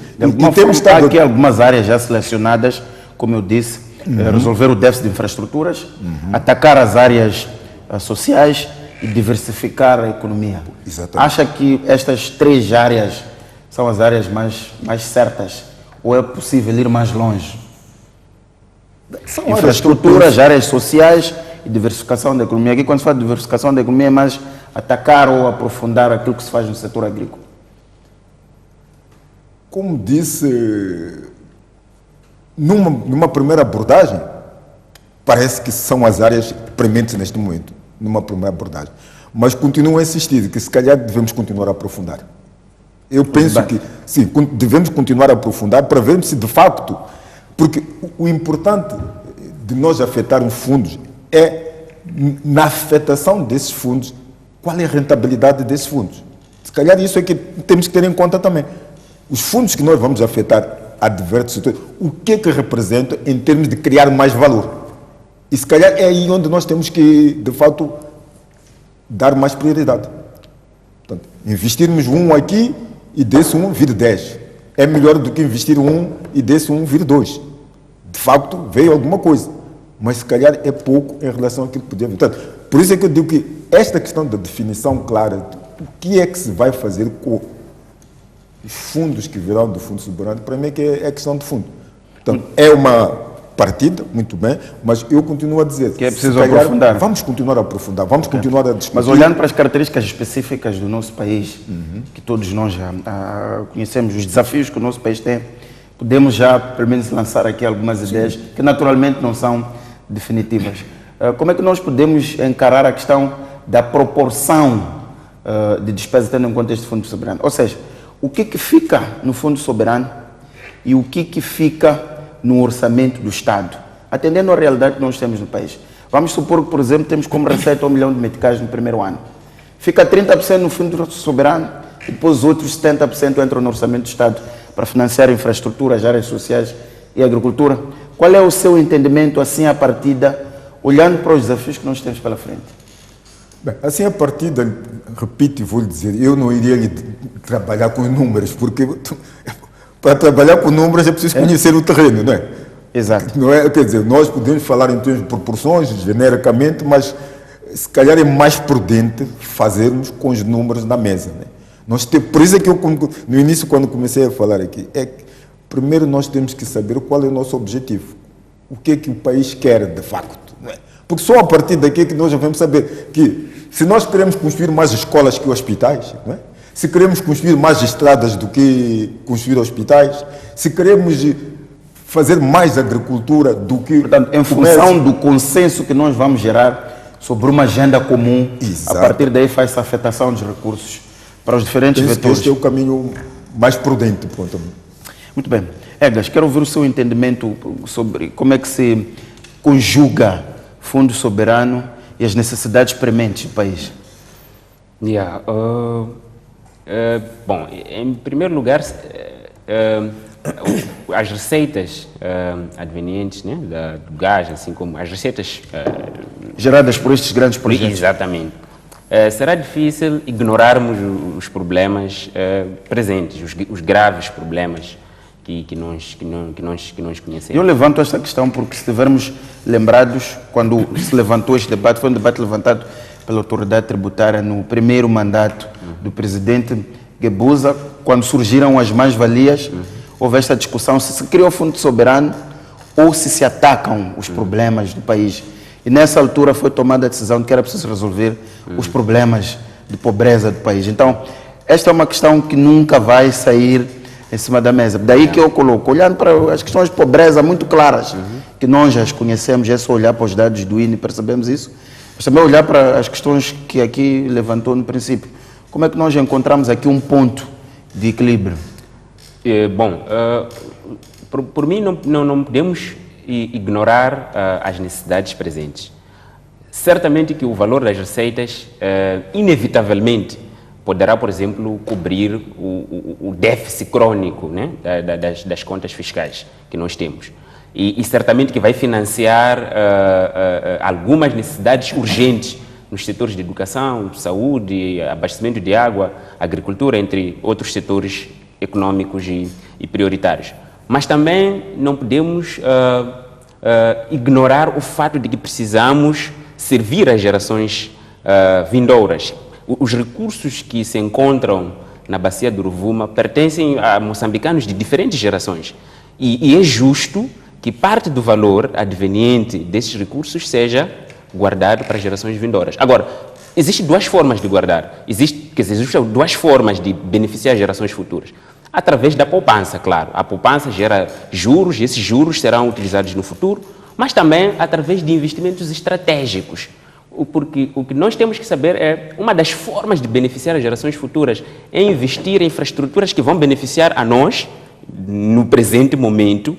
Há aqui algumas áreas já selecionadas, como eu disse, resolver o déficit de infraestruturas, atacar as áreas sociais e diversificar a economia. Exatamente. Acha que estas 3 áreas são as áreas mais certas? Ou é possível ir mais longe? São infraestruturas, áreas sociais e diversificação da economia. Aqui, quando se fala de diversificação da economia, é mais atacar ou aprofundar aquilo que se faz no setor agrícola. Como disse, numa primeira abordagem, parece que são as áreas prementes neste momento, numa primeira abordagem. Mas continuo a insistir que se calhar devemos continuar a aprofundar. Eu penso que, sim, devemos continuar a aprofundar para vermos se de facto, porque o importante de nós afetarmos fundos é, na afetação desses fundos, qual é a rentabilidade desses fundos. Se calhar isso é que temos que ter em conta também. Os fundos que nós vamos afetar a diversos setores, o que é que representa em termos de criar mais valor? E se calhar é aí onde nós temos que, de fato, dar mais prioridade. Portanto, investirmos aqui e desse vir 10. É melhor do que investir e desse vir 2. De facto, veio alguma coisa. Mas se calhar é pouco em relação àquilo que podemos. Portanto, por isso é que eu digo que esta questão da definição clara do que é que se vai fazer com os fundos que virão do Fundo Soberano, para mim é questão de fundo. Portanto, é uma partida, muito bem, mas eu continuo a dizer que é preciso aprofundar. Vamos continuar a aprofundar, vamos continuar a discutir. Mas olhando para as características específicas do nosso país, que todos nós já conhecemos, os desafios que o nosso país tem, podemos já, pelo menos, lançar aqui algumas ideias que naturalmente não são definitivas. Como é que nós podemos encarar a questão da proporção de despesa tendo em conta este Fundo Soberano? Ou seja, o que fica no Fundo Soberano e o que fica no orçamento do Estado, atendendo à realidade que nós temos no país. Vamos supor que, por exemplo, temos como receita 1 milhão de meticais no primeiro ano. Fica 30% no Fundo Soberano e depois os outros 70% entram no orçamento do Estado para financiar infraestruturas, áreas sociais e agricultura. Qual é o seu entendimento, assim, à partida, olhando para os desafios que nós temos pela frente? Bem, assim, a partida, repito e vou lhe dizer, eu não iria trabalhar com números, porque para trabalhar com números é preciso conhecer o terreno, não é? Exato. Não é? Quer dizer, nós podemos falar em termos de proporções, genericamente, mas se calhar é mais prudente fazermos com os números na mesa. Né? Por isso é que eu, no início, quando comecei a falar aqui, primeiro nós temos que saber qual é o nosso objetivo. O que é que o país quer, de facto. Não é? Porque só a partir daqui é que nós já vamos saber que, se nós queremos construir mais escolas que hospitais, não é? Se queremos construir mais estradas do que construir hospitais, se queremos fazer mais agricultura do que... Portanto, em função do consenso que nós vamos gerar sobre uma agenda comum, a partir daí faz-se a afetação dos recursos para os diferentes vetores. Este é o caminho mais prudente. Pronto. Muito bem. Egas, quero ouvir o seu entendimento sobre como é que se conjuga Fundo Soberano e as necessidades prementes do país. Bom, em primeiro lugar, as receitas advenientes, né, do gás, assim como as receitas geradas por estes grandes projetos. Exatamente. Será difícil ignorarmos os problemas presentes, os graves problemas que nós conhecemos. Eu levanto esta questão porque, se estivermos lembrados, quando se levantou este debate, foi um debate levantado pela autoridade tributária no primeiro mandato do presidente Guebuza, quando surgiram as mais-valias, houve esta discussão se criou o Fundo Soberano ou se atacam os problemas do país. E nessa altura foi tomada a decisão de que era preciso resolver os problemas de pobreza do país. Então, esta é uma questão que nunca vai sair em cima da mesa. Daí que eu coloco, olhando para as questões de pobreza muito claras, que nós já as conhecemos, é só olhar para os dados do INE e percebemos isso, mas também olhar para as questões que aqui levantou no princípio. Como é que nós encontramos aqui um ponto de equilíbrio? Por mim, não podemos ignorar as necessidades presentes. Certamente que o valor das receitas, inevitavelmente, poderá, por exemplo, cobrir o déficit crônico, né, das contas fiscais que nós temos. E certamente que vai financiar algumas necessidades urgentes nos setores de educação, saúde, abastecimento de água, agricultura, entre outros setores econômicos e prioritários. Mas também não podemos ignorar o fato de que precisamos servir as gerações vindouras. Os recursos que se encontram na bacia do Rovuma pertencem a moçambicanos de diferentes gerações. E é justo que parte do valor adveniente desses recursos seja guardado para as gerações vindouras. Agora, existem duas formas de guardar. Existem duas formas de beneficiar as gerações futuras. Através da poupança, claro. A poupança gera juros e esses juros serão utilizados no futuro, mas também através de investimentos estratégicos. Porque o que nós temos que saber é, uma das formas de beneficiar as gerações futuras é investir em infraestruturas que vão beneficiar a nós no presente momento,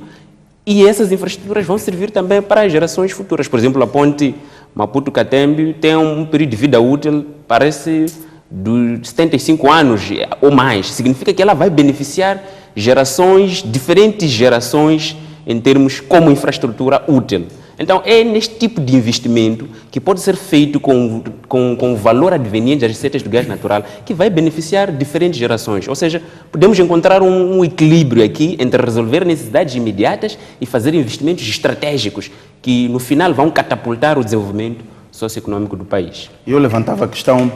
e essas infraestruturas vão servir também para as gerações futuras. Por exemplo, a ponte Maputo-Catembe tem um período de vida útil, parece, de 75 anos ou mais. Significa que ela vai beneficiar diferentes gerações, em termos como infraestrutura útil. Então, é neste tipo de investimento que pode ser feito com o valor adveniente das receitas do gás natural que vai beneficiar diferentes gerações. Ou seja, podemos encontrar um equilíbrio aqui entre resolver necessidades imediatas e fazer investimentos estratégicos que, no final, vão catapultar o desenvolvimento socioeconômico do país. Eu levantava a questão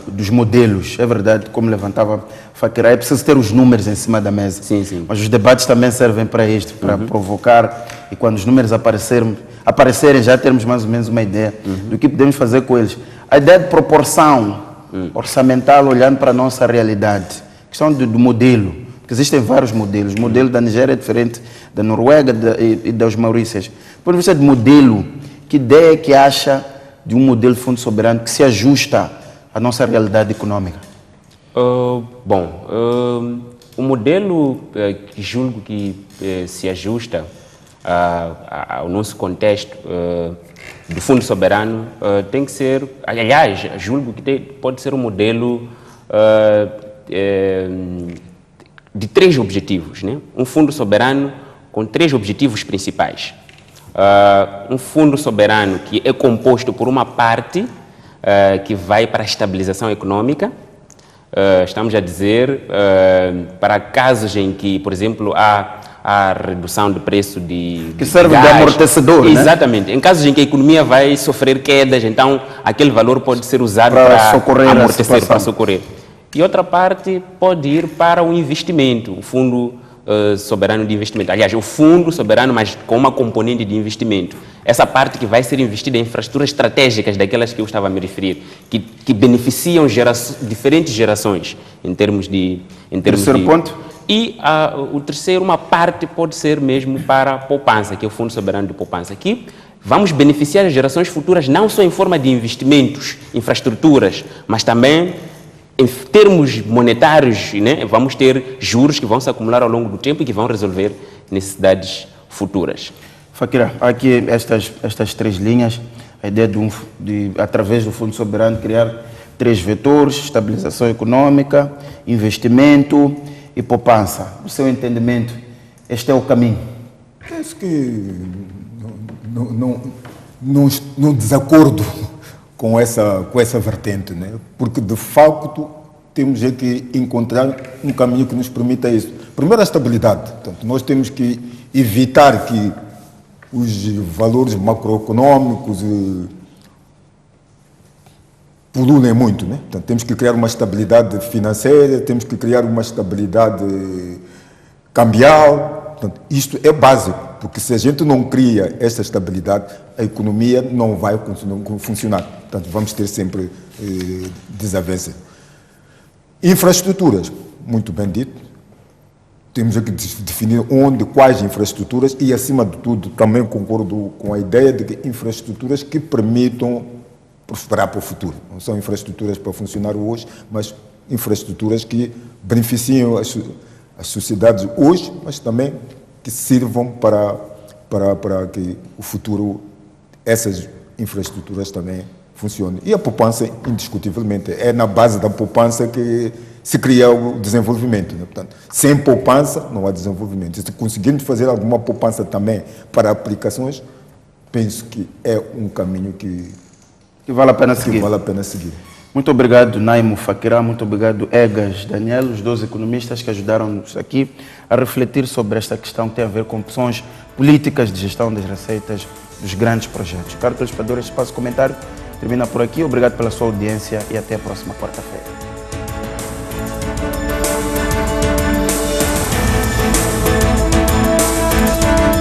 dos modelos. É verdade, como levantava Fakira, é preciso ter os números em cima da mesa. Sim, sim. Mas os debates também servem para isto, para provocar, e quando os números aparecerem, já termos mais ou menos uma ideia do que podemos fazer com eles. A ideia de proporção orçamental, olhando para a nossa realidade. A questão do modelo, porque existem vários modelos. O modelo da Nigéria é diferente da Noruega e das Maurícias. Do ponto de vista de modelo, que ideia que acha de um modelo de fundo soberano que se ajusta à nossa realidade econômica? O modelo que julgo que se ajusta ao nosso contexto do Fundo Soberano tem que ser, aliás, julgo que pode ser um modelo de 3 objetivos, né? Um Fundo Soberano com 3 objetivos principais. Um Fundo Soberano que é composto por uma parte que vai para a estabilização econômica. Estamos a dizer, para casos em que, por exemplo, há redução de preço que serve de amortecedor, exatamente. Né? Em casos em que a economia vai sofrer quedas, então aquele valor pode ser usado para amortecer, para socorrer. E outra parte pode ir para o investimento, o Fundo Soberano de Investimento. Aliás, o Fundo Soberano, mas com uma componente de investimento. Essa parte que vai ser investida em infraestruturas estratégicas, daquelas que eu estava a me referir, que beneficiam diferentes gerações em termos de... Terceiro ponto? E o terceiro, uma parte pode ser mesmo para a poupança, que é o Fundo Soberano de Poupança. Aqui vamos beneficiar as gerações futuras não só em forma de investimentos, infraestruturas, mas também em termos monetários, né? Vamos ter juros que vão se acumular ao longo do tempo e que vão resolver necessidades futuras. Fakira, há aqui estas 3 linhas, a ideia de através do Fundo Soberano, criar 3 vetores: estabilização econômica, investimento e poupança. No seu entendimento, este é o caminho? Penso que não desacordo com essa vertente, né? Porque de facto temos que encontrar um caminho que nos permita isso. Primeiro, a estabilidade. Portanto, nós temos que evitar que os valores macroeconômicos pululem muito, né? Portanto, temos que criar uma estabilidade financeira, temos que criar uma estabilidade cambial. Portanto, isto é básico, porque se a gente não cria essa estabilidade, a economia não vai funcionar. Portanto, vamos ter sempre desavença. Infraestruturas, muito bem dito. Temos que definir quais infraestruturas e, acima de tudo, também concordo com a ideia de que infraestruturas que permitam prosperar para o futuro. Não são infraestruturas para funcionar hoje, mas infraestruturas que beneficiam as sociedades hoje, mas também que sirvam para que o futuro, essas infraestruturas também funcionem. E a poupança, indiscutivelmente, é na base da poupança que se cria o desenvolvimento, né? Portanto, sem poupança não há desenvolvimento. Se conseguirmos fazer alguma poupança também para aplicações, penso que é um caminho que Que vale a pena seguir. Que vale a pena seguir. Muito obrigado, Naimo Fakira, muito obrigado, Egas Daniel, os dois economistas que ajudaram-nos aqui a refletir sobre esta questão que tem a ver com opções políticas de gestão das receitas dos grandes projetos. Caro telespectador, este espaço comentário termina por aqui. Obrigado pela sua audiência e até a próxima quarta-feira.